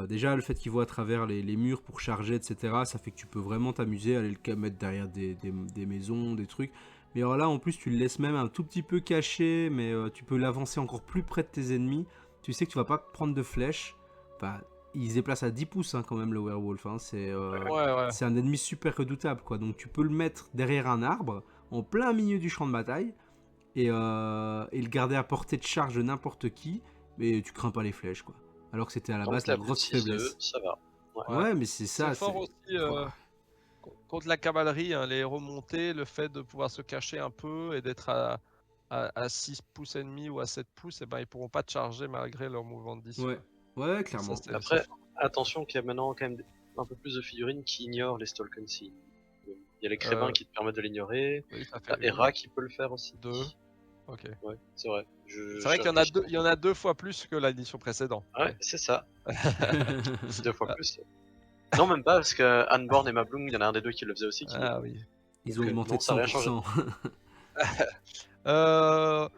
Déjà, le fait qu'il voit à travers les murs pour charger, etc., ça fait que tu peux vraiment t'amuser à aller le mettre derrière des maisons, des trucs. Mais alors là, en plus, tu le laisses même un tout petit peu caché, mais tu peux l'avancer encore plus près de tes ennemis. Tu sais que tu vas pas prendre de flèches. Enfin, il se déplace à 10 pouces quand même, le Werewolf. Hein. C'est un ennemi super redoutable, quoi. Donc tu peux le mettre derrière un arbre, en plein milieu du champ de bataille, et le garder à portée de charge de n'importe qui, mais tu crains pas les flèches, quoi. Alors que c'était à la base la grosse faiblesse. Ça va. Ouais, mais c'est ça. C'est fort aussi contre la cavalerie, hein, les héros montés, le fait de pouvoir se cacher un peu et d'être à 6 pouces et demi ou à 7 pouces, et ils pourront pas te charger malgré leur mouvement de 10. Ouais, clairement. Après, attention qu'il y a maintenant quand même un peu plus de figurines qui ignorent les Stalken Sea. Il y a les Crébins qui te permettent de l'ignorer. Oui, ça fait Hera qui peut le faire aussi. 2. Ok. Ouais, c'est vrai. C'est vrai qu'il y en a 2 fois plus que l'édition précédente. Ouais, c'est ça. 2 fois plus. Non, même pas, parce que Anborn et Mablung, il y en a un des deux qui le faisait aussi. Oui. Ils ont augmenté de 100%.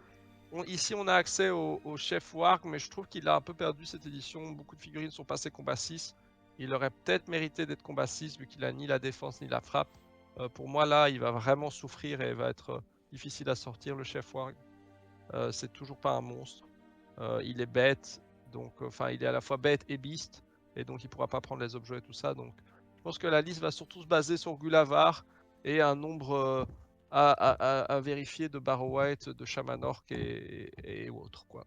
Ici, on a accès au chef Warg, mais je trouve qu'il a un peu perdu cette édition. Beaucoup de figurines sont passées combat 6. Il aurait peut-être mérité d'être combat 6, vu qu'il a ni la défense ni la frappe. Pour moi, là, il va vraiment souffrir et va être difficile à sortir, le chef Warg. C'est toujours pas un monstre. Il est bête, donc il est à la fois bête et beast, et donc il pourra pas prendre les objets et tout ça. Donc je pense que la liste va surtout se baser sur Gulavar et un nombre à vérifier de Barrow White, de Shaman Orc et autres, quoi.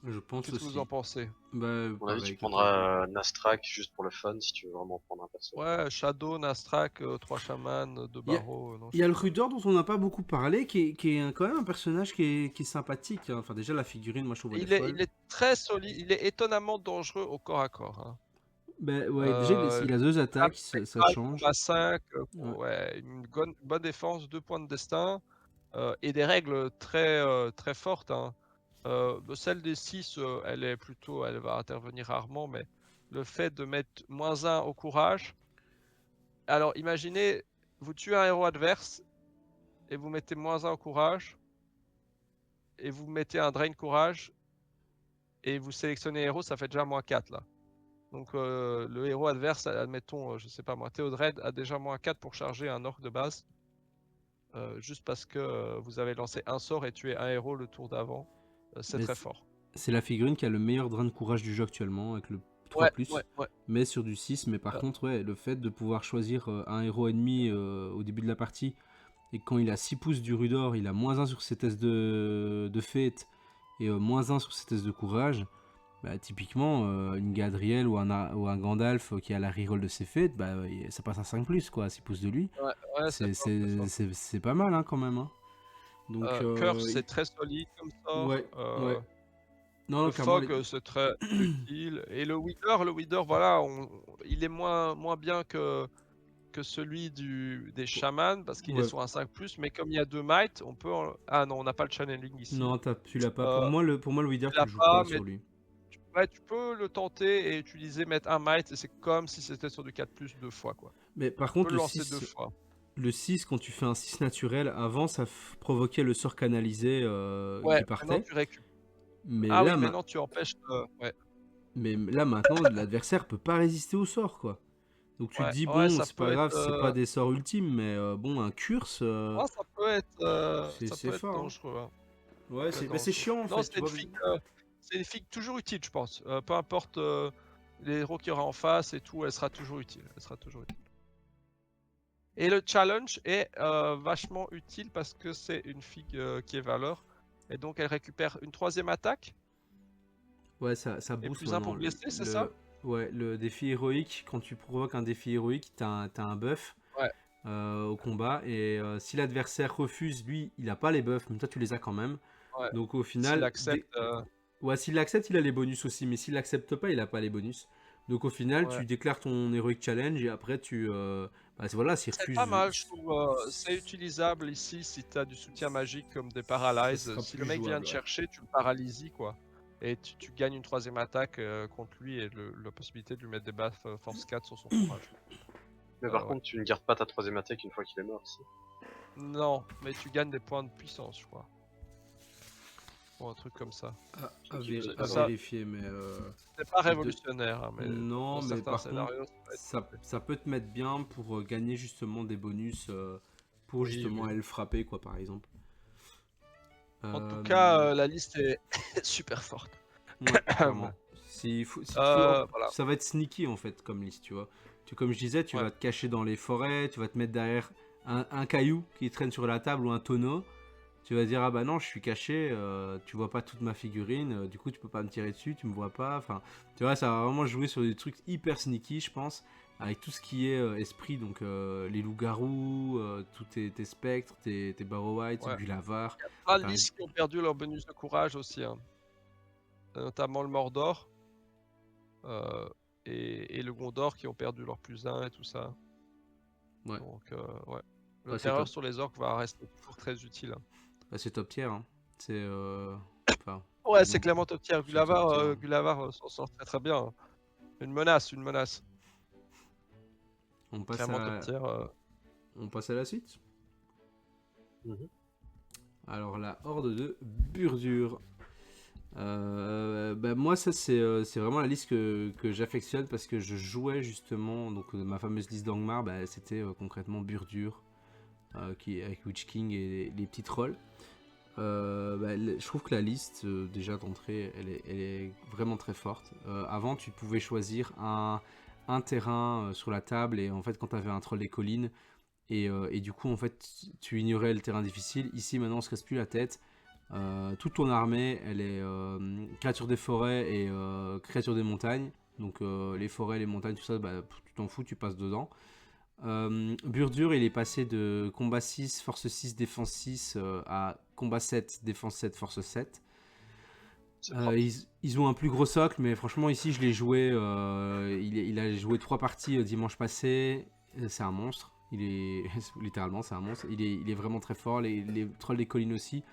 Je pense Qu'est-ce que vous en pensez? On a dit tu prendras Nastrak juste pour le fun si tu veux vraiment prendre un perso. Ouais, Shadow, Nastrak, 3 chamans, 2 Barrow. Il y a le Rudor dont on n'a pas beaucoup parlé, qui est quand même un personnage qui est sympathique. Hein. Enfin, déjà, la figurine, moi je trouve il est très solide, il est étonnamment dangereux au corps à corps. Hein. Déjà, il a 2 attaques, ça change. 5, une bonne défense, 2 points de destin, et des règles très fortes. Hein. Celle des 6, elle va intervenir rarement, mais le fait de mettre -1 au courage. Alors imaginez, vous tuez un héros adverse, et vous mettez -1 au courage, et vous mettez un drain courage, et vous sélectionnez héros, ça fait déjà -4 là. Donc le héros adverse, admettons, je sais pas moi, Théodred a déjà -4 pour charger un orc de base. Juste parce que vous avez lancé un sort et tué un héros le tour d'avant. C'est très fort. C'est la figurine qui a le meilleur drain de courage du jeu actuellement, avec le 3+, mais sur du 6. Mais par contre, le fait de pouvoir choisir un héros ennemi au début de la partie, et quand il a 6 pouces du Rudor, il a -1 sur ses tests de fête, et -1 sur ses tests de courage. Typiquement, une Gadriel ou un Gandalf qui a la reroll de ses fêtes, ça passe à 5+, quoi, à 6 pouces de lui. C'est pas mal, hein, quand même. Hein. Donc, Curse, c'est très solide comme ça. Non, le Fog, c'est très utile. Et le Wither, voilà, il est moins bien que celui des chamans, parce qu'il est sur un 5+, mais comme il y a 2 might, on peut... Ah non, on n'a pas le channeling ici. Non, tu l'as pas. Pour moi, le Wither, tu le joues pas sur lui. Tu peux le tenter et utiliser, mettre un might, et c'est comme si c'était sur du 4+, 2 fois, quoi. Mais par contre, le 6, quand tu fais un 6 naturel, avant, ça provoquait le sort canalisé qui partait. Maintenant, tu récupères. Mais maintenant, tu empêches... Mais là, maintenant, l'adversaire peut pas résister au sort, quoi. Donc tu te dis, bon, c'est pas grave, c'est pas des sorts ultimes, mais bon, un curse... ça peut être, c'est fort, dangereux. Hein. Ouais, c'est chiant, en fait. C'est une figue toujours utile, je pense. Peu importe les héros qu'il y aura en face et tout, elle sera toujours utile. Et le challenge est vachement utile parce que c'est une figue qui est valeur. Et donc elle récupère une 3e attaque. Ouais, ça booste. Et plus 1 pour blesser, c'est ça? Ouais, le défi héroïque, quand tu provoques un défi héroïque, t'as un buff Ouais. au combat. Et si l'adversaire refuse, lui, il a pas les buffs, mais toi, tu les as quand même. Ouais. Donc au S'il final, accepte, ouais, s'il l'accepte, il a les bonus aussi. Mais s'il l'accepte pas, il a pas les bonus. Donc au final, ouais. tu déclares ton Heroic Challenge et après, voilà, s'il C'est pas mal, je refuse, trouve. C'est utilisable ici si tu as du soutien magique comme des ça paralyses. sera Si le plus mec vient te jouable. Ouais. chercher, tu le paralyses, quoi. Et tu gagnes une troisième attaque contre lui et la possibilité de lui mettre des buffs force 4 sur son courage. Mais par Ouais. contre, tu ne gardes pas ta troisième attaque une fois qu'il est mort ici. Non, mais tu gagnes des points de puissance, je crois. Ou un truc comme ça. À Ça- vérifier, mais C'est pas révolutionnaire, hein, mais non, dans mais certains par contre, scénarios, ça peut être- ça peut te mettre bien pour gagner justement des bonus pour Oui, justement oui. aller le frapper, quoi, par exemple. En tout Euh, cas, la liste est super forte. Ouais, clairement. Si faut, Voilà. ça va être sneaky en fait comme liste, tu vois. Comme je disais, tu Ouais. vas te cacher dans les forêts, tu vas te mettre derrière un caillou qui traîne sur la table ou un tonneau. Tu vas dire ah bah non, je suis caché, tu vois pas toute ma figurine, du coup tu peux pas me tirer dessus, tu me vois pas. Enfin, tu vois, ça va vraiment jouer sur des trucs hyper sneaky, je pense, avec tout ce qui est esprit, donc les loups-garous, tous tes spectres, tes Barrow-wights, Ouais. du lavar. Ah, Par listes qui ont perdu leur bonus de courage aussi, hein. Notamment le Mordor et le Gondor qui ont perdu leur +1 et tout ça. Ouais. Donc, ouais. Le Ouais, c'est terreur top. sur les orques va rester toujours très utile, hein. Bah, c'est top tier, hein. C'est enfin, Ouais, c'est non, clairement top tier. c'est top tier, hein. Gulavar s'en sort très très bien, hein. Une menace. On passe Clairement top à, tier. on passe à la suite. Mhm. Alors la horde de Burdur. Bah, moi ça c'est vraiment la liste que j'affectionne parce que je jouais justement donc ma fameuse liste d'Angmar, bah, c'était concrètement Burdur qui avec Witch King et les petits trolls. Bah, je trouve que la liste déjà d'entrée elle est vraiment très forte. Avant tu pouvais choisir un terrain sur la table et en fait quand tu avais un troll des collines et du coup en fait tu ignorais le terrain difficile. Ici maintenant on se casse plus la tête. Toute ton armée, elle est créature des forêts et créature des montagnes. Donc les forêts, les montagnes, tout ça, bah, tu t'en fous, tu passes dedans. Burdur, il est passé de combat 6, force 6, défense 6 à combat 7, défense 7, force 7. C'est propre. Ils ont un plus gros socle, mais franchement ici je l'ai joué, il a joué 3 parties dimanche passé. C'est un monstre, littéralement c'est un monstre. Il est vraiment très fort, les trolls des collines aussi.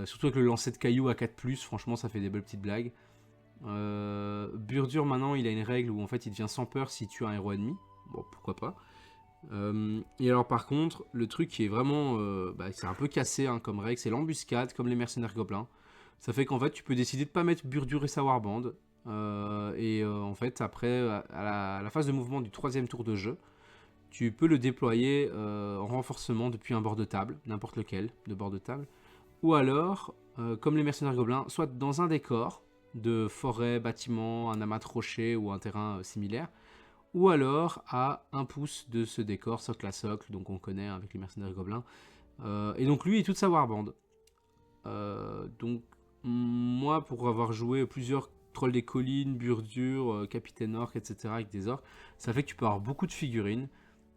Surtout avec le lancer de cailloux à 4+, franchement ça fait des belles petites blagues. Burdur maintenant il a une règle où en fait il devient sans peur si tu as un héros ennemi. Bon pourquoi pas. Et alors par contre le truc qui est vraiment c'est un peu cassé hein, comme règle, c'est l'embuscade comme les mercenaires gobelins. Ça fait qu'en fait tu peux décider de pas mettre Burdur et sa warband. En fait après à la phase de mouvement du 3e tour de jeu, tu peux le déployer en renforcement depuis un bord de table, n'importe lequel de bord de table. Ou alors, comme les mercenaires gobelins, soit dans un décor de forêt, bâtiment, un amas de rochers ou un terrain similaire, ou alors à un pouce de ce décor, socle à socle, donc on connaît avec les mercenaires gobelins. Et donc lui et toute sa warband. Donc moi, pour avoir joué plusieurs trolls des collines, Burdur, capitaine orc, etc. avec des orcs, ça fait que tu peux avoir beaucoup de figurines.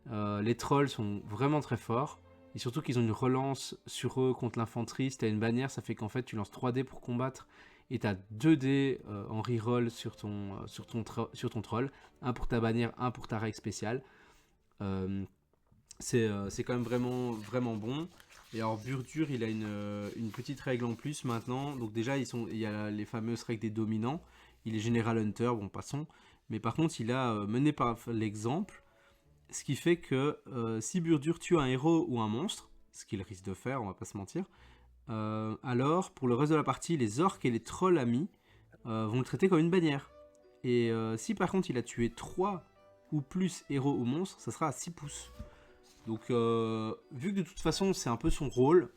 Les trolls sont vraiment très forts. Et surtout qu'ils ont une relance sur eux contre l'infanterie. Si tu as une bannière, ça fait qu'en fait tu lances 3 dés pour combattre. Et tu as 2 dés en reroll sur ton troll. Un pour ta bannière, un pour ta règle spéciale. C'est quand même vraiment, vraiment bon. Et alors Burdur, il a une petite règle en plus maintenant. Donc déjà, il y a les fameuses règles des dominants. Il est General Hunter, bon passons. Mais par contre, il a mené par l'exemple. Ce qui fait que si Burdur tue un héros ou un monstre, ce qu'il risque de faire, on va pas se mentir, alors pour le reste de la partie, les orques et les trolls amis vont le traiter comme une bannière. Et si par contre il a tué 3 ou plus héros ou monstres, ça sera à 6 pouces. Donc vu que de toute façon c'est un peu son rôle,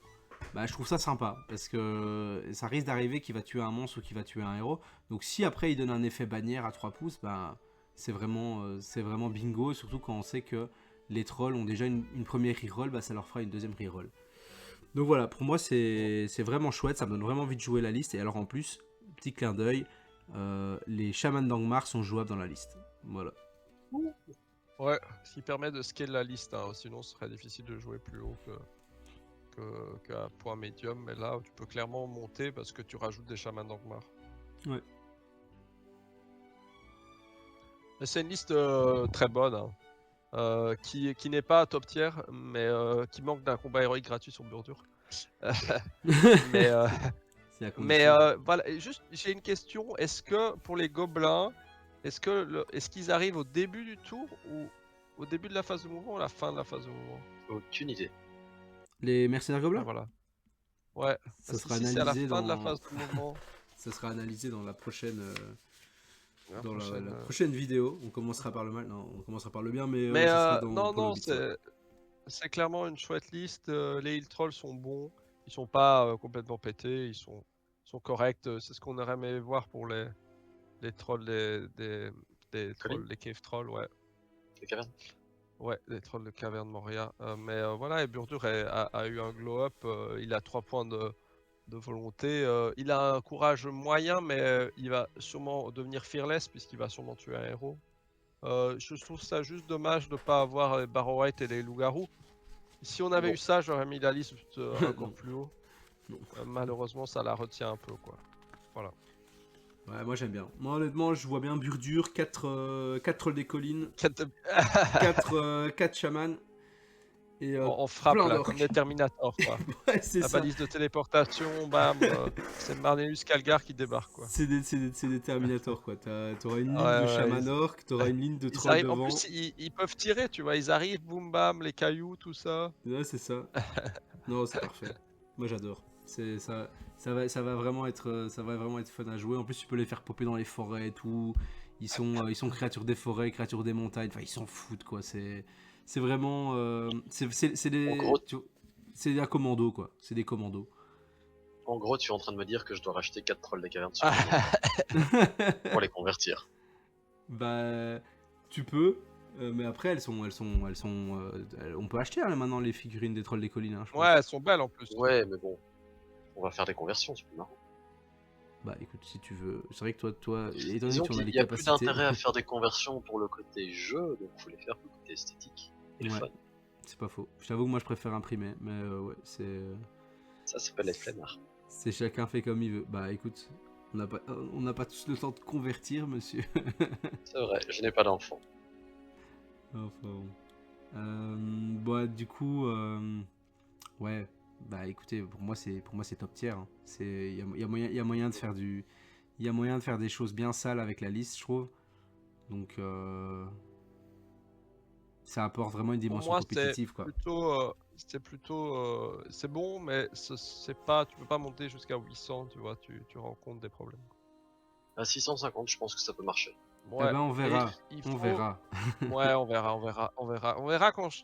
bah, je trouve ça sympa. Parce que ça risque d'arriver qu'il va tuer un monstre ou qu'il va tuer un héros. Donc si après il donne un effet bannière à 3 pouces, bah... c'est vraiment bingo, surtout quand on sait que les trolls ont déjà une première reroll, bah ça leur fera une deuxième reroll. Donc voilà, pour moi c'est vraiment chouette, ça me donne vraiment envie de jouer la liste. Et alors en plus, petit clin d'œil, les chamans d'Angmar sont jouables dans la liste. Voilà. Ouais, ce qui permet de scaler la liste, hein. Sinon ce serait difficile de jouer plus haut qu'à point médium, mais là tu peux clairement monter parce que tu rajoutes des chamans d'Angmar. Ouais. Mais c'est une liste très bonne, hein. Qui n'est pas top tier, mais qui manque d'un combat héroïque gratuit sur Burdur. Mais, C'est la mais condition. voilà, et juste j'ai une question, est-ce que pour les gobelins, est-ce qu'ils arrivent au début du tour ou au début de la phase de mouvement ou à la fin de la phase de mouvement? Aucune idée. Les mercenaires Ah, gobelins, voilà. Ouais, ça parce sera qu'ici c'est à la analysé fin de la dans. phase de mouvement. Ça sera analysé dans la prochaine. La Dans prochaine, la prochaine vidéo. On commencera par le mal. Non, on commencera par le bien, mais Mais ça sera non, pour le non, bit swap. c'est clairement une chouette liste. Les heal trolls sont bons. Ils sont pas complètement pétés. Ils sont corrects. C'est ce qu'on aurait aimé voir pour les trolls des trolls, les cave trolls, ouais. Les cavernes. Ouais, les trolls de Caverne Moria. Mais voilà, et Burdur a eu un glow-up. Il a 3 points de volonté. Il a un courage moyen, mais il va sûrement devenir fearless puisqu'il va sûrement tuer un héros. Je trouve ça juste dommage de ne pas avoir les Barrow-wight et les loups-garous. Si on avait Bon. eu ça, j'aurais mis la liste encore Non. plus haut. Non. Malheureusement, ça la retient un peu, quoi. Voilà. Ouais, moi j'aime bien. Moi honnêtement, je vois bien Burdur, 4 trolls des collines, 4 chamans et On frappe plein là, comme d'orques. des Terminators, quoi. Ouais, c'est La ça. balise de téléportation, bam, c'est Marnelius Calgar qui débarque, quoi. C'est des Terminators quoi. T'auras une Ouais, ligne de ouais, chaman orques, t'auras une ligne de ils trolls arrivent. En devant. plus, ils peuvent tirer, tu vois. Ils arrivent, boum bam, les cailloux, tout ça. Ouais, c'est ça. Non, c'est parfait. Moi j'adore. C'est ça, ça va vraiment être fun à jouer. En plus, tu peux les faire popper dans les forêts et tout. Ils sont créatures des forêts, créatures des montagnes. Enfin, ils s'en foutent quoi. C'est vraiment, c'est En des, gros, c'est un commando quoi. C'est des commandos. En gros, tu es en train de me dire que je dois racheter 4 trolls des cavernes supplémentaires pour les convertir. Bah, tu peux. Mais après, on peut acheter hein, maintenant les figurines des trolls des collines, hein, je Ouais, pense. elles sont belles en plus. Ouais, mais bon, on va faire des conversions, c'est plus marrant. Bah, écoute, si tu veux. C'est vrai que toi, étant donné Disons que tu en as qu'il les y a plus capacités. d'intérêt à faire des conversions pour le côté jeu, donc faut les faire pour le côté esthétique et le Ouais. fun. C'est pas faux. Je t'avoue que moi je préfère imprimer, mais ouais, Ça s'appelle être flemmard. c'est chacun fait comme il veut. Bah écoute, on n'a pas tous le temps de convertir, monsieur. C'est vrai, je n'ai pas d'enfant. Enfin bon. Bah du coup, ouais. Bah écoutez, pour moi c'est top tier. Hein. Il y a moyen de faire il y a moyen de faire des choses bien sales avec la liste, je trouve. Donc ça apporte vraiment une Pour dimension moi, compétitive quoi. c'est bon, mais c'est pas, tu peux pas monter jusqu'à 800, tu vois, tu rencontres des problèmes. À 650, je pense que ça peut marcher. Eh Ouais, ben on verra, et il on faut, verra. ouais, on verra quand je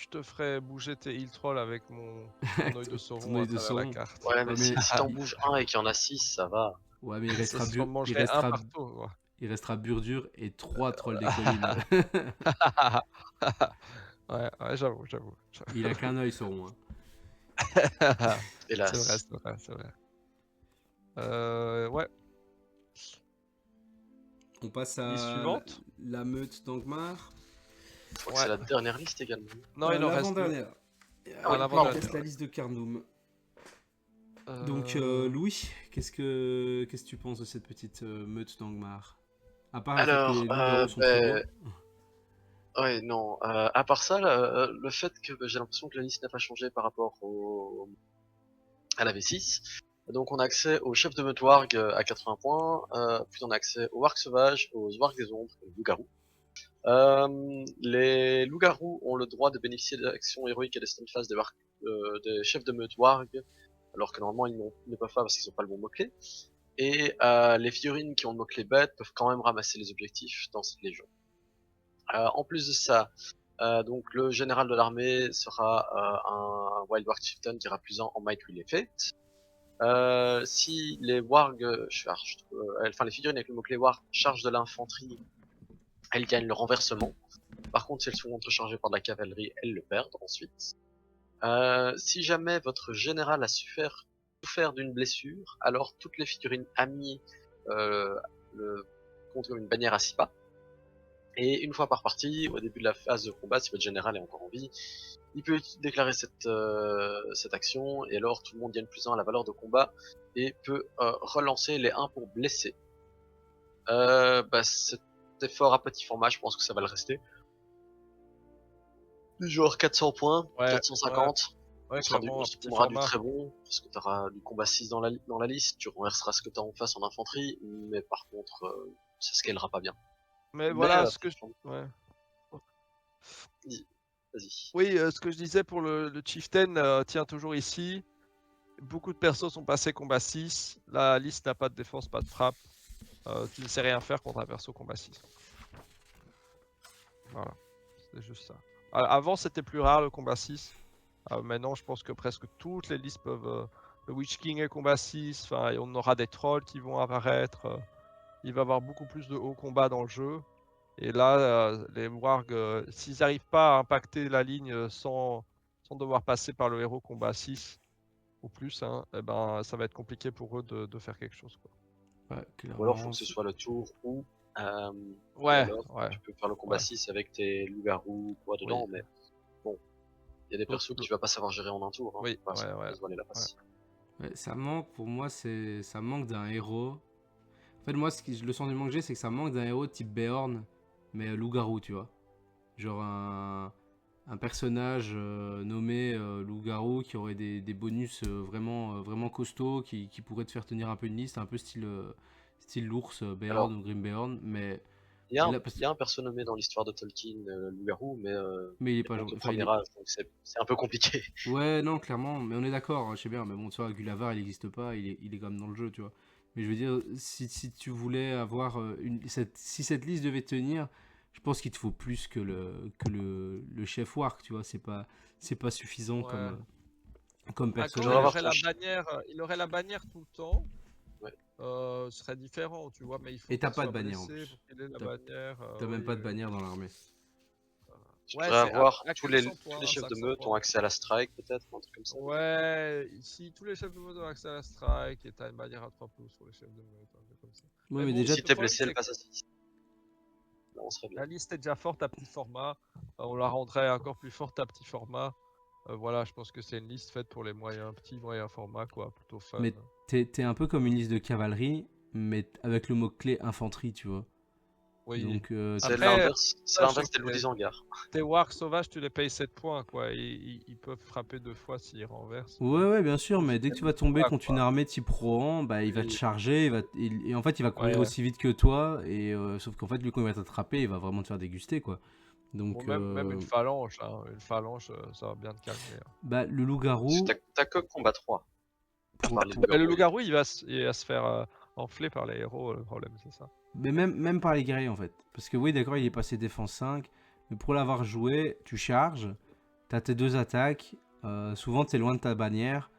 te ferai bouger tes heal trolls avec mon œil de Ton Sauron à œil de travers la Sauron. carte. Ouais, Ouais mais mais si t'en bouges un et qu'il y en a 6, ça va. ouais mais C'est si on mangerait un partout, quoi. il restera Burdur et 3 trolls des collines. Ouais, j'avoue. Il a qu'un œil Sauron. Hein. Hélas. C'est vrai. Ouais. On passe Liste à suivante. la meute d'Angmar. Je crois que Ouais. c'est la dernière liste également. Non, il en reste deux. L'avant-dernière. Ah, Ouais, l'avant-dernière, il reste la ouais. liste de Carnum. Donc Louis, qu'est-ce que tu penses de cette petite meute d'Angmar? À part le fait que les loups-garous sont trop beaux. Ouais, non. À part ça, le fait que j'ai l'impression que la liste n'a pas changé par rapport à la V6. Donc on a accès au chef de meute warg à 80 points, puis on a accès aux wargs sauvages, aux wargs des ombres et aux loups-garous. Les loups-garous ont le droit de bénéficier d'actions héroïques et des stunphases des chefs de meute warg, alors que normalement ils ne peuvent pas parce qu'ils n'ont pas le bon mot-clé. Et les figurines qui ont le mot-clé bête peuvent quand même ramasser les objectifs dans cette légion. En plus de ça, donc le général de l'armée sera un Wild Warg Chieftain qui ira plus en Might Will Effect. Si les wargs les figurines avec le mot-clé warg chargent de l'infanterie, elles gagnent le renversement. Par contre, si elles sont contrechargées par de la cavalerie, elles le perdent ensuite. Si jamais votre général a souffert d'une blessure, alors toutes les figurines amies le compte comme une bannière à 6 pas. Et une fois par partie, au début de la phase de combat, si votre général est encore en vie, il peut déclarer cette action, et alors tout le monde gagne plus 1 à la valeur de combat, et peut relancer les 1 pour blesser. Cet effort à petit format, je pense que ça va le rester. Du genre 400 points, Ouais, 450. ouais, Ça clairement, un petit aura du format. très bon, parce que tu auras du combat 6 dans la liste, tu renverseras ce que tu as en face en infanterie, mais par contre, ça scalera pas bien. Mais Mais voilà, ce que je... attention, Ouais. vas-y. Oui, ce que je disais pour le Chieftain tient toujours ici. Beaucoup de persos sont passés combat 6. La liste n'a pas de défense, pas de frappe. Tu ne sais rien faire contre un perso combat 6. Voilà, c'est juste ça. Avant, c'était plus rare le combat 6. Maintenant, je pense que presque toutes les listes peuvent... le Witch King est combat 6. Enfin, on aura des trolls qui vont apparaître. Il va y avoir beaucoup plus de hauts combats dans le jeu. Et là, les wargs, s'ils n'arrivent pas à impacter la ligne sans devoir passer par le héros combat 6 ou plus, hein, eh ben, ça va être compliqué pour eux de faire quelque chose, quoi. Ouais, Ou alors, faut clairement. que ce soit le tour où, ou Ouais, alors, ouais, tu peux faire le combat ouais. 6 avec tes loups-garous ou quoi dedans, Oui. mais bon, il y a des persos que tu vas pas savoir gérer en un tour, hein. Oui, Voilà, ça ouais. va se voiler la face. Ouais, ça manque, pour moi, ça manque d'un héros. En fait, moi, le sentiment que j'ai, c'est que ça manque d'un héros type Beorn, mais loup-garou, tu vois. Genre un personnage nommé loup-garou qui aurait des bonus vraiment costauds, qui pourrait te faire tenir un peu une liste, un peu style l'ours Alors, Beorn ou Grim Beorn, mais il y a là, un perso nommé dans l'histoire de Tolkien, loup-garou, mais il est il pas monte au enfin, premier âge, donc c'est un peu compliqué. ouais, non, clairement, mais on est d'accord, hein, je sais bien, mais bon, tu vois, Gulavar, il n'existe pas, il est quand même dans le jeu, tu vois. Mais je veux dire, si tu voulais avoir si cette liste devait tenir, je pense qu'il te faut plus que le chef Wark, tu vois, c'est pas suffisant Ouais. comme Quand Tu vas il personnage. avoir aurait ton il aurait la bannière tout le temps. ouais. Ce serait différent, tu vois, mais il faut Et t'as qu'il pas de soit bannière en blessé plus. pour qu'il ait la T'as bannière. t'as même Oui, pas de oui. bannière dans l'armée. Tu Ouais, devrais c'est avoir à tous les 500 points, chefs de 500 meute ont points. accès à la strike, peut-être, un truc comme ça. Ouais, ici, tous les chefs de meute ont accès à la strike et t'as une bannière à 3 pouces pour les chefs de meute, un truc comme ça. Ouais, Mais mais bon, Et déjà, si le t'es problème, blessé, elle c'est que passe à 6. Là, on serait bien. la liste est déjà forte à petit format. On la rendrait encore plus forte à petit format. Voilà, je pense que c'est une liste faite pour les petits, moyens formats, quoi, plutôt fun. mais t'es un peu comme une liste de cavalerie, mais avec le mot-clé infanterie, tu vois. Oui. Donc, C'est Après, l'inverse des loups des hangars. tes wargs sauvages, tu les payes 7 points, quoi. Ils peuvent frapper 2 fois s'ils renversent. ouais, bien sûr, Sauf mais si dès t'as que tu mis vas tomber quoi, contre quoi. une armée type Rohan, bah, il va te Oui. charger, et en fait, il va courir Ouais. aussi vite que toi, et sauf qu'en fait, lui, quand il va t'attraper, il va vraiment te faire déguster, quoi. Bon, Donc, même une phalange, hein. Une phalange, ça va bien te calmer, hein. bah, le Parce que loup-garou, t'as que combat 3. À part les Mais le loups-garous. loup-garou, il va se faire enfler par les héros, le problème, c'est ça. mais même par les guerriers, en fait. Parce que oui, d'accord, il est passé défense 5, mais pour l'avoir joué, tu charges, t'as tes deux attaques, souvent, t'es loin de ta bannière,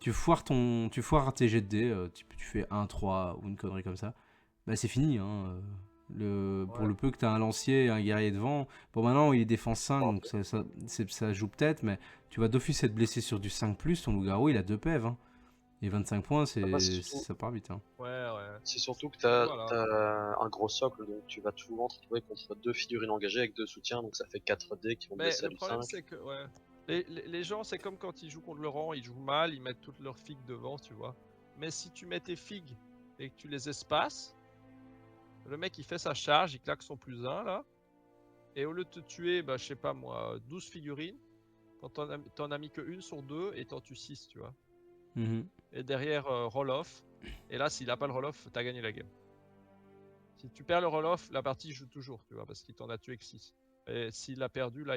tu foires tes jets de dés, tu fais 1-3 ou une connerie comme ça, bah c'est fini, hein. Pour Ouais. le peu que tu as un lancier et un guerrier devant, bon maintenant il est défense 5, Bon, donc ça joue peut-être, mais tu vas d'office être blessé sur du 5+, ton loup-garou il a 2 PV, hein. Et 25 points, bah, ça part vite. Hein. Ouais. c'est surtout que Voilà. t'as un gros socle, donc tu vas souvent te retrouver contre 2 figurines engagées avec 2 soutiens, donc ça fait 4 dés qui vont Mais blesser à le du problème, 5. c'est que, ouais. Les gens, c'est comme quand ils jouent contre le rang, ils jouent mal, ils mettent toutes leurs figues devant, tu vois. Mais si tu mets tes figues et que tu les espaces, le mec il fait sa charge, il claque son +1 là, et au lieu de te tuer, bah, je sais pas moi, 12 figurines, t'en as mis que une sur 2 et t'en tues 6, tu vois. Mhm. Et derrière, roll-off. Et là, s'il a pas le roll-off, t'as gagné la game. Si tu perds le roll-off, la partie joue toujours, tu vois, parce qu'il t'en a tué que 6. Et s'il a perdu, là,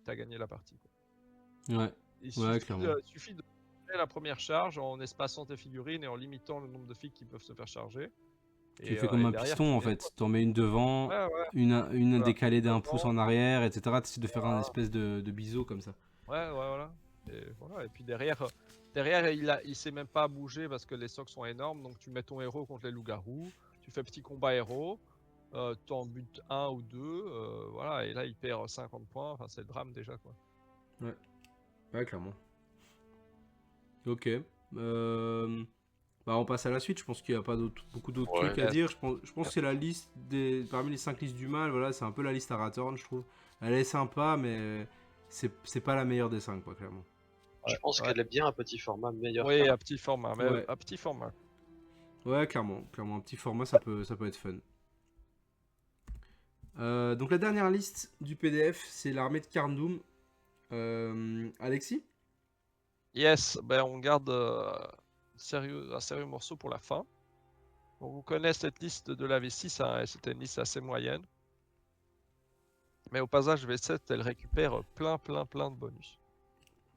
t'as gagné la partie, quoi. Ouais, Il ouais, suffit, clairement. suffit de faire la première charge en espaçant tes figurines et en limitant le nombre de figues qui peuvent se faire charger. Tu fais comme Et un derrière, piston tu en fait, nettoies. t'en mets une devant, Ouais, une voilà. décalée d'un pouce Devant, en arrière, etc. Tu essaies de faire un voilà. espèce de biseau comme ça. Ouais, voilà. Et voilà. Et puis derrière, il sait même pas bouger parce que les socs sont énormes. Donc tu mets ton héros contre les loups-garous. Tu fais petit combat héros. T'en butes 1 ou 2. Voilà. Et là, il perd 50 points. Enfin, c'est le drame déjà, quoi. Ouais, clairement. Ok. Bah, on passe à la suite. Je pense qu'il n'y a pas beaucoup d'autres Ouais. trucs à dire. Je pense que c'est la liste parmi les 5 listes du mal. Voilà, c'est un peu la liste Arathorn, je trouve. Elle est sympa, mais c'est pas la meilleure des 5, quoi, clairement. Je pense ouais. qu'elle est bien à petit format, meilleur Oui, qu'un. à petit format, mais Ouais. à petit format. Ouais, clairement. Un petit format, ça peut être fun. Donc la dernière liste du PDF, c'est l'armée de Carndoom. Alexis? Yes, ben on garde un sérieux morceau pour la fin. Donc, on connaît cette liste de la V6, hein, et c'était une liste assez moyenne. Mais au passage, V7, elle récupère plein de bonus.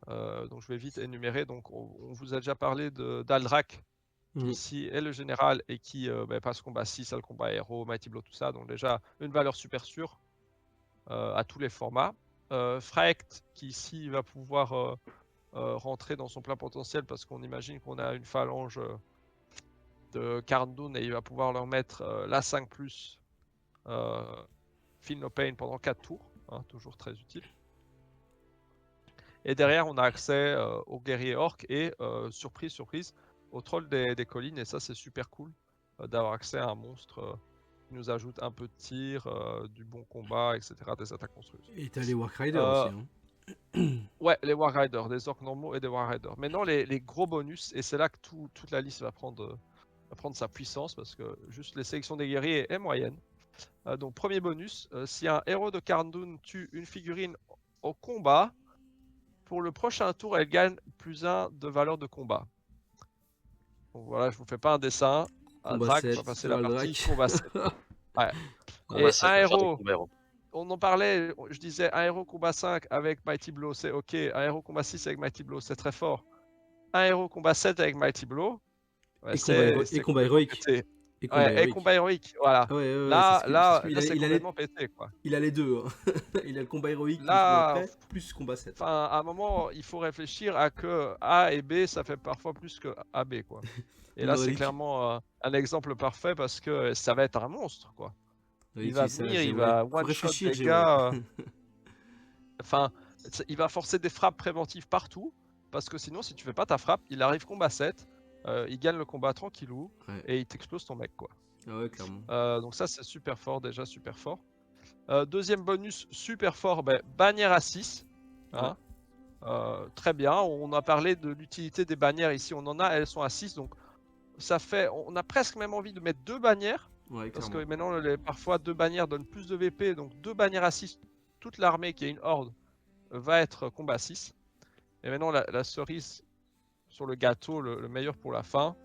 Donc je vais vite énumérer. Donc on vous a déjà parlé d'Aldrak, qui Mhm. ici est le général et qui passe combat 6, a le combat héros, Mighty Blow, tout ça. Donc déjà une valeur super sûre à tous les formats. Fraect, qui ici va pouvoir rentrer dans son plein potentiel parce qu'on imagine qu'on a une phalange de Carndoon et il va pouvoir leur mettre la 5+, Feel No Pain pendant 4 tours, hein, toujours très utile. Et derrière, on a accès aux guerriers orques et, surprise, aux trolls des collines. Et ça, c'est super cool d'avoir accès à un monstre qui nous ajoute un peu de tir, du bon combat, etc., des attaques monstrueuses. Et t'as les Warkriders Euh, aussi. Hein. Ouais, les War Riders, des orques normaux et des War Riders. Maintenant, les gros bonus, et c'est là que toute la liste va prendre sa puissance, parce que juste les sélections des guerriers est moyenne. Donc, premier bonus, si un héros de Carndoon tue une figurine au combat, pour le prochain tour, elle gagne +1 de valeur de combat. Donc voilà, je vous fais pas un dessin. Combat Drak 7 va passer sur la partie Aldrak. combat 7. Ouais. Combat Et 7, un on va faire des héros, combats héros. on en parlait, je disais un héros combat 5 avec Mighty Blow, c'est ok. Un héros combat 6 avec Mighty Blow, c'est très fort. Un héros combat 7 avec Mighty Blow, ouais, Et combat, c'est combat complètement héroïque. pété. Et combat Ouais, et héroïque. combat héroïque, voilà. Ah ouais, Là, c'est là, c'est complètement pété, quoi. il a les deux. Hein. Il a le combat héroïque qui suit Là, après, plus combat 7. enfin, à un moment, il faut réfléchir à que A et B, ça fait parfois plus que AB, quoi. Et là, c'est Nordique. clairement un exemple parfait parce que ça va être un monstre, quoi. Il va Ça, venir, il ouais. va Faut one-shot réfléchir, des j'ai ouais. gars. Enfin, il va forcer des frappes préventives partout. Parce que sinon, si tu fais pas ta frappe, il arrive combat 7, il gagne le combat tranquillou, Ouais. et il t'explose ton mec, quoi. Ah ouais, clairement. Donc ça, c'est super fort, déjà super fort. Deuxième bonus, super fort, bannière à 6. Hein. Très bien, on a parlé de l'utilité des bannières ici, on en a, elles sont à 6, donc ça fait, on a presque même envie de mettre 2 bannières, Ouais, parce clairement. que maintenant, parfois 2 bannières donnent plus de VP, donc 2 bannières à 6, toute l'armée qui est une horde va être combat 6. Et maintenant, la cerise sur le gâteau, le meilleur pour la fin,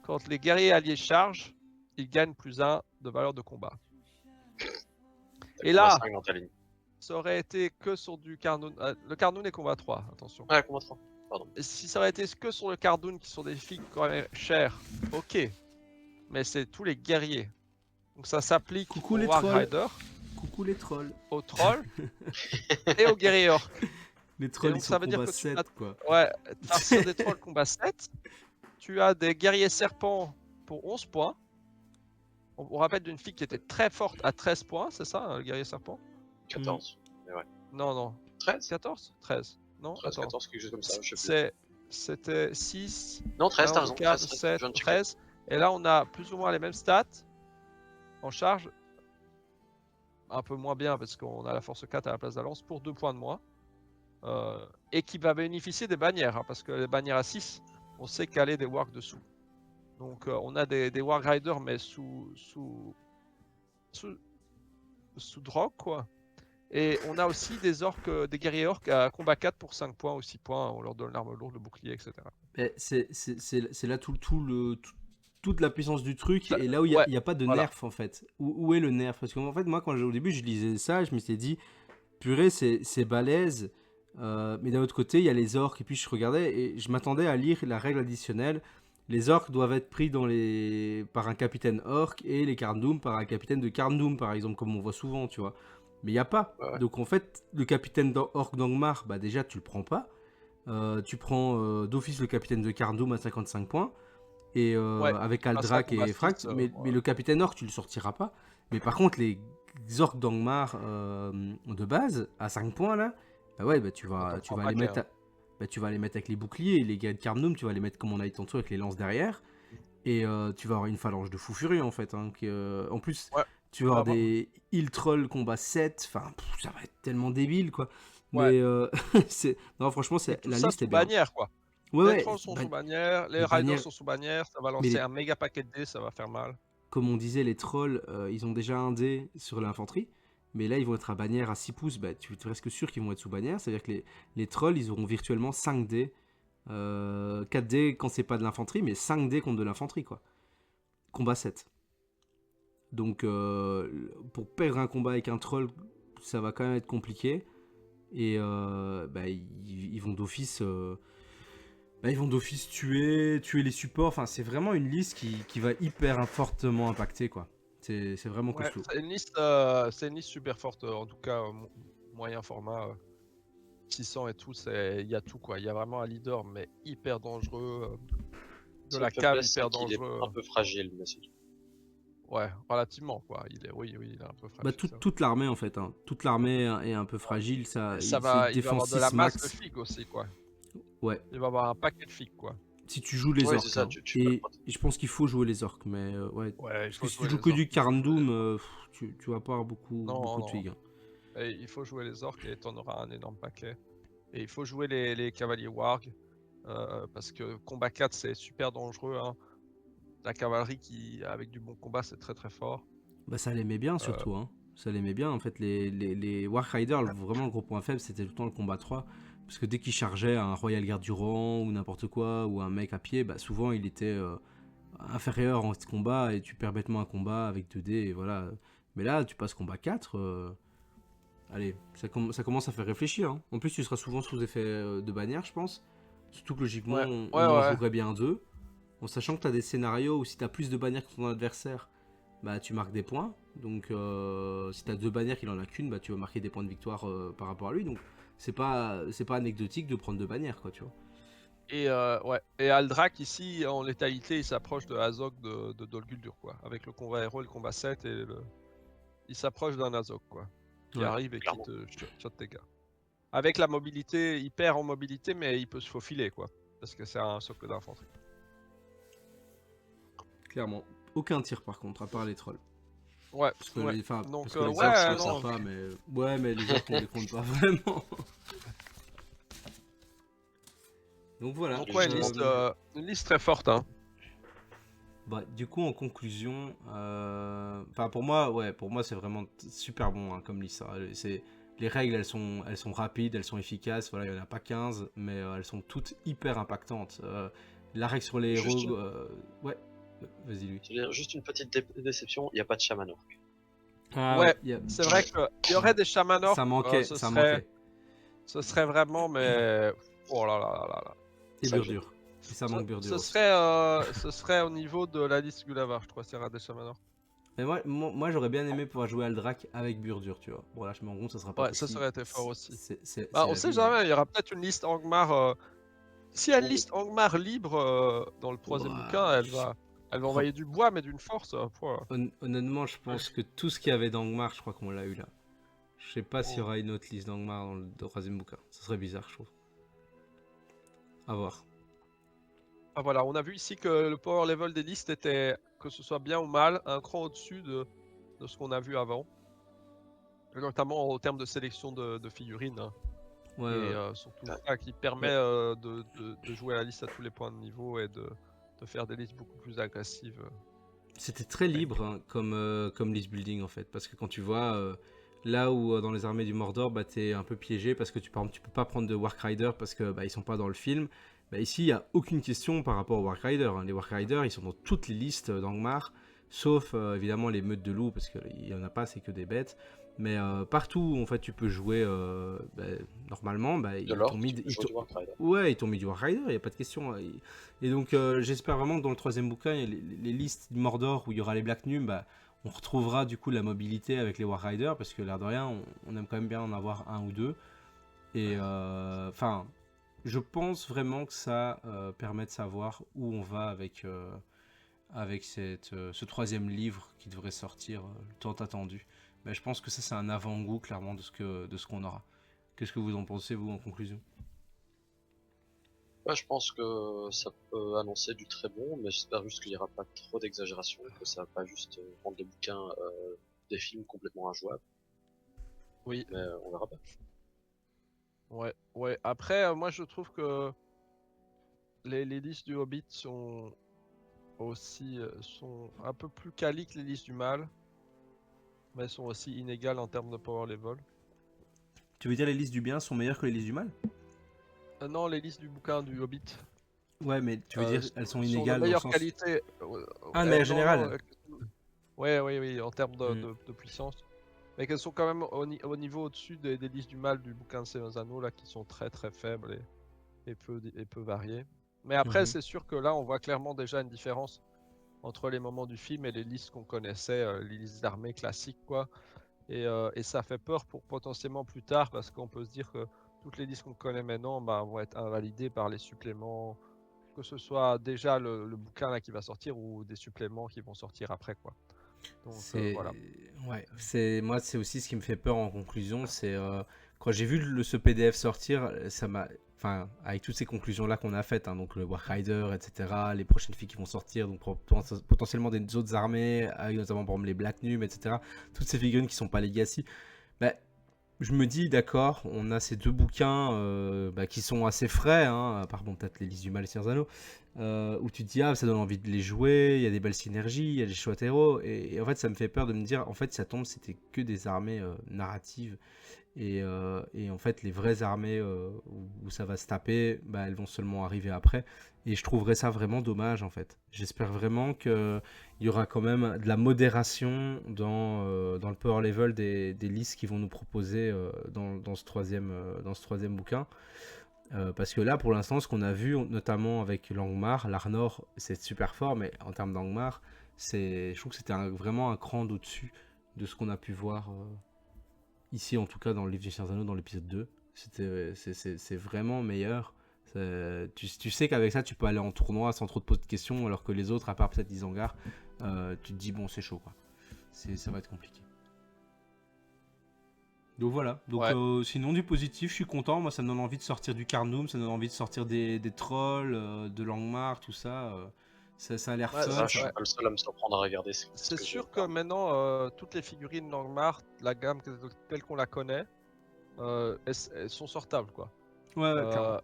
quand les guerriers alliés chargent, ils gagnent +1 de valeur de combat. Et Combat là, 5 dans ta ligne. ça aurait été que sur du Carndoon. Le Carndoon est combat 3, attention. Ouais, combat 3. Pardon. Et si ça aurait été que sur le Carndoon, qui sont des filles quand même chères, ok. Mais c'est tous les guerriers. Donc ça s'applique Coucou aux les War trolls. Riders, Coucou les trolls. aux trolls et aux guerriers orques. Les trolls, donc, ils ça sont veut dire combat que tu 7, as- quoi. Ouais, farcir des trolls combat 7. Tu as des guerriers serpents pour 11 points. On rappelle d'une fille qui était très forte à 13 points, c'est ça, le guerrier serpent? 14. Mais ouais. Non. 13 14? 13. Non, 13, attends. 14, quelque chose comme ça, je sais plus. C'était 6, Non, 13, t'as raison. 4, 13, 7, je viens de checker. 13. Et là, on a plus ou moins les mêmes stats en charge. Un peu moins bien parce qu'on a la force 4 à la place de la lance pour 2 points de moins. Et qui va bénéficier des bannières, hein, parce que les bannières à 6, on sait caler des wargs dessous. Donc on a des Warg Riders, mais sous drogue, quoi. Et on a aussi des orques, des guerriers orques à combat 4 pour 5 points ou 6 points. On leur donne l'arme lourde, le bouclier, etc. Mais c'est là toute la puissance du truc, Ça- et là où il ouais, n'y a pas de voilà. nerf, en fait. Où est le nerf? Parce qu'en fait, moi, au début, je lisais ça, je me suis dit, purée, c'est balèze. Mais d'un autre côté, il y a les orques, et puis je regardais, et je m'attendais à lire la règle additionnelle. Les orques doivent être pris par un capitaine orc, et les Carndoom par un capitaine de Carndoom, par exemple, comme on voit souvent, tu vois. Mais il n'y a pas. Ouais. Donc en fait, le capitaine orc d'Angmar, bah déjà, tu le prends pas. Tu prends d'office le capitaine de Carndoom à 55 points. Et Ouais, avec à Aldrak 5 combat et Fract, 6, mais le capitaine orc, tu le sortiras pas. Mais par contre, les orcs d'Angmar de base, à 5 points là, bah ouais, bah tu vas les mettre. Tu vas les mettre avec les boucliers, et les gars de Carndoom, tu vas les mettre comme on a dit tantôt avec les lances derrière. Et tu vas avoir une phalange de fous furieux en fait. Hein, en plus, Ouais, tu vas avoir vraiment. des Hill Troll combat 7. Enfin, ça va être tellement débile quoi. Ouais. Mais non, franchement, Et tout la ça liste est sous bien. bannière, quoi. Ouais, Les ouais. trolls sont sous bannière, les Les riders bannières. sont sous bannière, ça va Mais lancer un méga paquet de dés, ça va faire mal. comme on disait, les trolls, ils ont déjà un dé sur l'infanterie. Mais là, ils vont être à bannière à 6 pouces. Bah, tu es presque sûr qu'ils vont être sous bannière. C'est-à-dire que les trolls, ils auront virtuellement 5 dés. 4 dés quand c'est pas de l'infanterie, mais 5 dés contre de l'infanterie, quoi. Combat 7. Donc, pour perdre un combat avec un troll, ça va quand même être compliqué. Et bah, ils vont d'office tuer les supports. Enfin, c'est vraiment une liste qui va hyper fortement impacter, quoi. C'est vraiment Ouais, costaud. c'est une liste super forte, en tout cas, moyen format. 600 et tout, il y a tout, quoi. Il y a vraiment un leader, mais hyper dangereux. De Ça la me fait cave plaisir, hyper c'est qu'il est dangereux. un peu fragile, mais c'est tout. Ouais, relativement, quoi. Oui, il est un peu Bah, fragile. ça. toute l'armée, en fait. Hein. Toute l'armée est un peu fragile. Et C'est il va avoir défense de la 6 masse de max. figues aussi, quoi. Ouais. Il va avoir un paquet de figues, quoi. Si tu joues les Ouais, orques. c'est ça, Hein. tu peux le Et je pense qu'il faut jouer les orques. Mais ouais. Ouais, il Parce que faut si tu jouer joues les que orques. du Carndoom, tu vas pas avoir beaucoup Non, de non. figues. Hein. Et il faut jouer les orques et t'en auras un énorme paquet. Et il faut jouer les cavaliers warg. Parce que combat 4, c'est super dangereux. Hein. La cavalerie avec du bon combat, c'est très très fort. Bah, ça l'aimait bien, Euh, surtout. Hein. Ça l'aimait bien. En fait, les Warriders, vraiment le gros point faible, c'était tout le temps le combat 3. Parce que dès qu'il chargeait un Royal Guard du Rohan ou n'importe quoi, ou un mec à pied, bah, souvent il était inférieur en combat et tu perds bêtement un combat avec 2 dés. Et voilà. Mais là, tu passes combat 4. Allez, ça commence à faire réfléchir. Hein. En plus, tu seras souvent sous effet de bannière, je pense. Surtout que logiquement, ouais, on ouais, en ouais. jouerait bien 2. En sachant que tu as des scénarios où si tu as plus de bannières que ton adversaire, bah, tu marques des points. Donc, si tu as 2 bannières qu'il en a qu'une, bah, tu vas marquer des points de victoire par rapport à lui. Donc, c'est pas anecdotique de prendre 2 bannières, quoi, tu vois. Et ouais. Et Aldrak ici, en létalité, il s'approche de Azog de Dol Guldur, quoi. Avec le combat héros, le combat 7 il s'approche d'un Azog, quoi. Qui Ouais, arrive et clairement. qui te shot tes gars. Avec la mobilité, il perd en mobilité, mais il peut se faufiler, quoi. Parce que c'est un socle d'infanterie. clairement. Aucun tir, par contre, à part les trolls. Ouais, Parce que ouais. parce Donc, que les orques, ouais, c'est non. sympa, mais... Ouais, mais les orques, on les compte pas vraiment. Donc voilà. Donc, ouais, une liste très forte, hein. Bah, du coup, en conclusion, enfin pour moi c'est vraiment super bon hein, comme liste. Hein. Les règles, elles sont rapides, elles sont efficaces. Voilà, il n'y en a pas 15, mais elles sont toutes hyper impactantes. La règle sur les Juste héros, ouais, vas-y lui. Je veux dire, juste une petite déception, il n'y a pas de chaman orc. Ah Ouais, ouais, c'est vrai qu'il y aurait des chamans orques, ça manquait, ce ça serait, manquait. ce serait vraiment, mais oh là là là là là. Et Ça, Burdur. Et ça manque Burdur aussi. Ce serait au niveau de la liste Gulavar, je crois, s'il y aura des chamans orques. Mais moi j'aurais bien aimé pouvoir jouer Aldrak avec Burdur, tu vois. Bon là je me rends compte, ça sera pas Ouais, ça possible. aurait été fort aussi. C'est Bah, on la sait vie. Hein. jamais, il y aura peut-être une liste Angmar. S'il y a une liste Angmar libre dans le troisième bouquin, Ouah, elle va envoyer du bois, mais d'une force. Honnêtement, je pense que tout ce qu'il y avait d'Angmar, je crois qu'on l'a eu là. Je sais pas s'il y Oh. aura une autre liste d'Angmar dans le troisième bouquin. Ce serait bizarre, je trouve. À voir. Ah, voilà, on a vu ici que le power level des listes était, que ce soit bien ou mal, un cran au-dessus de ce qu'on a vu avant. Et notamment en termes de sélection de figurines. Hein. Ouais, Et ouais. surtout ça qui permet de jouer la liste à tous les points de niveau et de faire des listes beaucoup plus agressives. C'était très libre hein, comme list building en fait. Parce que quand tu vois, là où dans les armées du Mordor, bah, t'es un peu piégé parce que par exemple, tu peux pas prendre de Warkrider parce que bah, ils sont pas dans le film. Bah, ici, il n'y a aucune question par rapport aux Warkrider. Hein. Les Warkrider, ils sont dans toutes les listes d'Angmar, sauf évidemment les meutes de loups parce qu'il y en a pas, c'est que des bêtes. Mais partout où en fait tu peux jouer bah, normalement, bah, ils t'ont mis, ouais, ils t'ont mis du Warrider, il n'y a pas de question. Et donc j'espère vraiment que dans le troisième bouquin, les listes du Mordor où il y aura les Black Num, bah, on retrouvera du coup la mobilité avec les Warriders parce que l'air de rien, on aime quand même bien en avoir un ou deux. Et enfin, je pense vraiment que ça permet de savoir où on va avec ce troisième livre qui devrait sortir tant attendu. Mais je pense que ça c'est un avant-goût clairement de ce qu'on aura. Qu'est-ce que vous en pensez vous en conclusion? Ouais, je pense que ça peut annoncer du très bon, mais j'espère juste qu'il n'y aura pas trop d'exagération, que ça va pas juste rendre les bouquins des films complètement injouables, Oui, mais on verra pas. ouais. Après, moi je trouve que les listes du Hobbit sont aussi sont un peu plus quali que les listes du mal, mais elles sont aussi inégales en termes de power level. Tu veux dire les listes du bien sont meilleures que les listes du mal? Non, les listes du bouquin du Hobbit Ouais, mais tu veux dire elles sont sont de inégales dans le meilleure sens. qualité. Ah, de manière Non, non, générale. ouais, oui, en termes Hmm. de puissance. Mais qu'elles sont quand même au niveau au-dessus des listes du mal du bouquin de Seigneur des Anneaux, là, qui sont très très faibles et peu variées. Mais après, Mhm. c'est sûr que là, on voit clairement déjà une différence entre les moments du film et les listes qu'on connaissait, les listes d'armées classiques, quoi. Et ça fait peur pour potentiellement plus tard, parce qu'on peut se dire que toutes les listes qu'on connaît maintenant bah, vont être invalidées par les suppléments, que ce soit déjà le bouquin là qui va sortir ou des suppléments qui vont sortir après, quoi. Donc voilà. Ouais, moi c'est aussi ce qui me fait peur en conclusion, c'est quand j'ai vu ce PDF sortir, ça m'a, enfin avec toutes ces conclusions là qu'on a faites, hein, donc le Warrider, etc., les prochaines filles qui vont sortir, donc potentiellement des autres armées, avec notamment par exemple les Black Num, etc., toutes ces figurines qui sont pas Legacy, bah, je me dis, d'accord, on a ces deux bouquins qui sont assez frais, hein, à part bon, peut-être les Lys du Mal et Seigneur des Anneaux, où tu te dis, ah, ça donne envie de les jouer, il y a des belles synergies, il y a des chouettes héros, et en fait, ça me fait peur de me dire, en fait, ça tombe, c'était que des armées narratives, et en fait, les vraies armées où ça va se taper, bah, elles vont seulement arriver après, et je trouverais ça vraiment dommage, en fait. J'espère vraiment qu'il y aura quand même de la modération dans le power level des listes qu'ils vont nous proposer dans ce troisième bouquin. Parce que là, pour l'instant, ce qu'on a vu, notamment avec Langmar, l'Arnor, c'est super fort, mais en termes d'Angmar, je trouve que c'était vraiment un cran d'au-dessus de ce qu'on a pu voir ici, en tout cas dans le livre du Seigneur des Anneaux, dans l'épisode 2. C'est vraiment meilleur. Tu sais qu'avec ça, tu peux aller en tournoi sans trop te poser de questions, alors que les autres, à part peut-être Isengard, tu te dis, bon, c'est chaud, quoi. Ça va être compliqué. Donc voilà, donc Ouais. sinon du positif, je suis content, moi ça me donne envie de sortir du Carnum, ça me donne envie de sortir des trolls, de Langmar, tout ça, ça a l'air Ouais, fun, Ça, je suis ça. pas le seul à me surprendre à regarder ce c'est que j'ai sûr que encore. maintenant, toutes les figurines Langmar, la gamme telle qu'on la connaît, elles sont sortables, quoi. Ouais, clairement. Euh,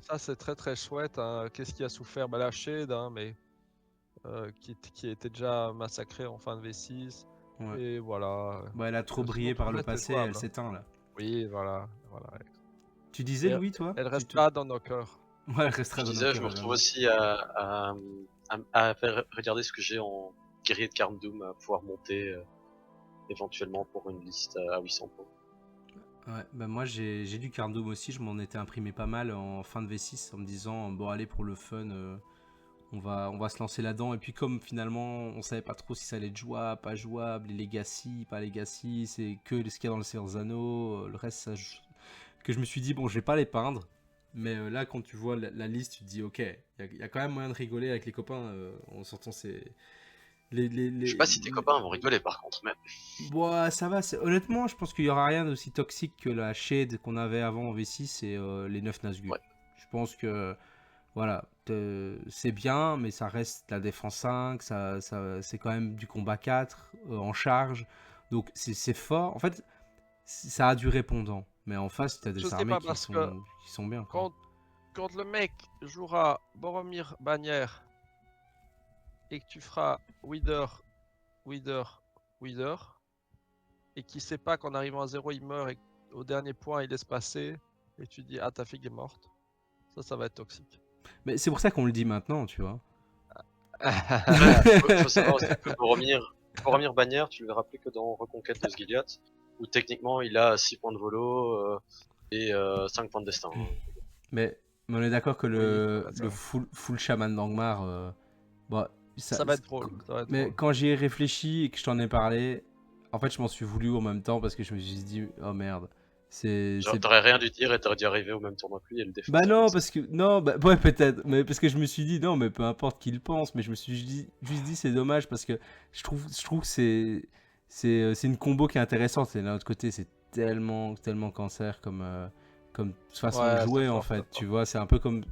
Ça, c'est très très chouette, hein. Qu'est-ce qui a souffert? Bah, la Shade, hein, mais qui était déjà massacrée en fin de V6. Ouais. Et voilà. Bah, elle a trop Sinon, brillé tout par le le reste est passé, elle jouable, hein. s'éteint là. Oui, voilà. Tu disais, Et Louis, toi elle restera dans nos cœurs. Ouais, elle restera Je dans nos disais, je cœurs, me retrouve évidemment. aussi regarder ce que j'ai en guerrier de Carndoom, à pouvoir monter éventuellement pour une liste à 800 points. Ouais, bah moi j'ai du Carnum aussi, je m'en étais imprimé pas mal en fin de V6 en me disant, bon allez pour le fun, on va se lancer là-dedans. Et puis comme finalement on savait pas trop si ça allait être jouable, pas jouable, les Legacy, pas Legacy, c'est que ce qu'il y a dans le Seigneur des Anneaux, le reste ça, que je me suis dit bon je vais pas les peindre. Mais là quand tu vois la liste tu te dis ok, il y a quand même moyen de rigoler avec les copains en sortant ces... Je sais pas si tes copains vont rigoler par contre, mais Bon, ça va, honnêtement je pense qu'il y aura rien d'aussi toxique que la Shade qu'on avait avant en V6 et les 9 Nazgûl. ouais. Je pense que voilà, c'est bien, mais ça reste la défense 5, c'est quand même du combat 4 en charge. Donc c'est fort. En fait, ça a du répondant. Mais en face, tu as Je des sais armées pas, qui parce que sont bien. Quoi. quand le mec jouera Boromir Bannière et que tu feras Wither, et qui sait pas qu'en arrivant à 0 il meurt et au dernier point il laisse passer, et tu dis ah ta fille est morte, ça va être toxique. Mais c'est pour ça qu'on le dit maintenant, tu vois. Faut savoir aussi que Boromir Bannière, tu le verras plus que dans Reconquête de Sgiliath, où techniquement il a 6 points de volo et 5 points de destin. mais on est d'accord que Oui, le full chaman d'Angmar, bah, ça va être drôle. mais quand j'y ai réfléchi et que je t'en ai parlé, en fait, je m'en suis voulu en même temps parce que je me suis dit, oh merde. Genre, t'aurais rien dû dire et t'aurais dû arriver au même tournoi que lui et le défoncer. Bah non, parce que non, bah ouais peut-être, mais parce que je me suis dit non, mais peu importe qui le pense, mais je me suis juste dit c'est dommage parce que je trouve que c'est une combo qui est intéressante. Et d'un autre côté, c'est tellement cancer comme façon Ouais, de c'est jouer en fort, fait, c'est tu fort. vois, c'est un peu comme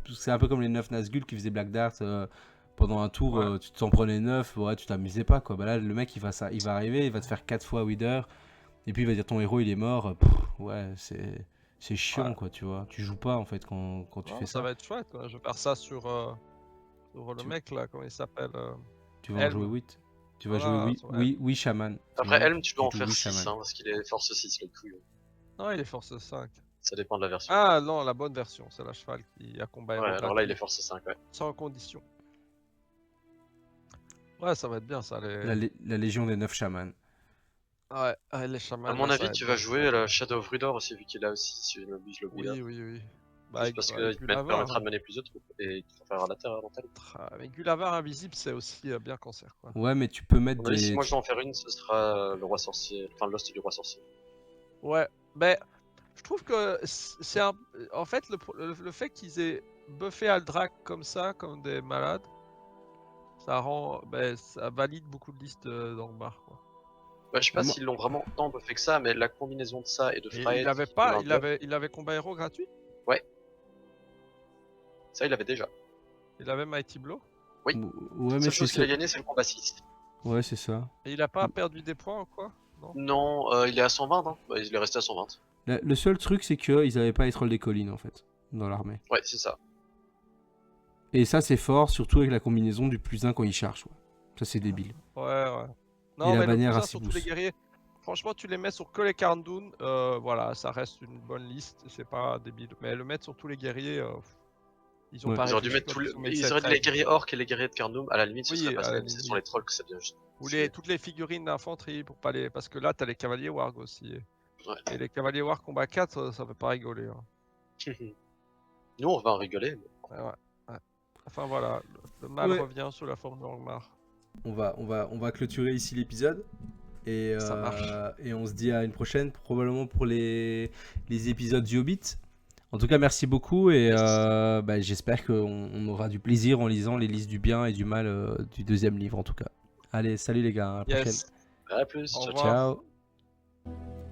les 9 Nazgûl qui faisaient Black Dart pendant un tour, Ouais. tu t'en prenais 9, ouais, tu t'amusais pas quoi. Bah là le mec il va arriver, il va te faire 4 fois Wither et puis il va dire ton héros il est mort, ouais, c'est chiant Ouais. quoi, tu vois. Tu joues pas en fait quand tu Non, fais ça ça. va être chouette, quoi. Je vais faire ça sur le Tu, mec là, comment il s'appelle tu vas en jouer Helm. 8. Tu vas jouer Voilà, sur Helm. oui Shaman. Tu Après, vois, Helm, tu dois en joues faire oui 6, Shaman. hein, parce qu'il est force 6, le couille. Non, il est force 5. Ça dépend de la version. Ah non, la bonne version, c'est la cheval qui a combat Ouais, héros alors là, il est gratuit, force 5, ouais. sans condition. Ouais, ça va être bien ça, les... La légion des 9 chamans. Ouais, les À chamans mon là, ça avis, va être tu vas bien. jouer la Shadow of Rudor aussi, vu qu'il a aussi, si je ne m'abuse, le Wither. Oui, oui, oui. Bah, Juste parce avec qu'il Gulavar, permettra de mener plus de troupes et de faire la terre mentale. avec Gulavar invisible, c'est aussi bien cancer, quoi. Ouais, mais tu peux À mettre mon avis, si des. moi je dois en faire une, ce sera le roi sorcier, enfin l'host du roi sorcier. Ouais, mais je trouve que c'est un... En fait, le fait qu'ils aient buffé Aldrak comme ça, comme des malades, ça rend... Ben, ça valide beaucoup de listes d'Angmar, quoi. Ouais, je sais Ah, pas moi- s'ils l'ont vraiment tant buffé que ça, mais la combinaison de ça et de Et Fraed il avait qui donne pas... un buff, Il avait combat héros gratuit? ouais, ça il avait déjà. Il avait Mighty Blow? Oui. Ouais, La mais seule c'est chose qu'il ça. a gagné, c'est le combat 6. Ouais, c'est ça. Et il a pas perdu des points ou quoi? Non? Non, il est à 120, hein. Bah, il est resté à 120. Le seul truc, c'est qu'ils avaient pas les trolls des collines en fait, dans l'armée. Ouais, c'est ça. Et ça, c'est fort, surtout avec la combinaison du +1 quand ils chargent. Ouais. Ça, c'est débile. Ouais, ouais. Et Non, la mais le bannière plus à 1 6 sur tous les pouces. guerriers, franchement, tu les mets sur que les Karndoun, voilà, ça reste une bonne liste, c'est pas débile. Mais le mettre sur tous les guerriers, ils ont Ouais. pas Ils auraient dû réfléchi mettre quand tous les... ils ont mis le Ils auraient dit les 7-13. guerriers orques et les guerriers de Carnum. À la limite, ce serait Oui, à passé, la mais c'est sur limite. les trolls que c'est bien juste. Ou toutes les figurines d'infanterie pour pas les... Parce que là, t'as les cavaliers warg aussi. Ouais. Et les cavaliers warg combat 4, ça fait pas rigoler. Hein. Nous, on va en rigoler. Mais... Ouais, ouais. Enfin voilà, le mal Ouais. revient sous la forme de Angmar. On va clôturer ici l'épisode. Ça marche. Et on se dit à une prochaine, probablement pour les épisodes du Hobbit. En tout cas, merci beaucoup et j'espère qu'on aura du plaisir en lisant les listes du bien et du mal du deuxième livre en tout cas. Allez, salut les gars, à la prochaine. Yes. À plus. Au Ciao, revoir. ciao. Ciao.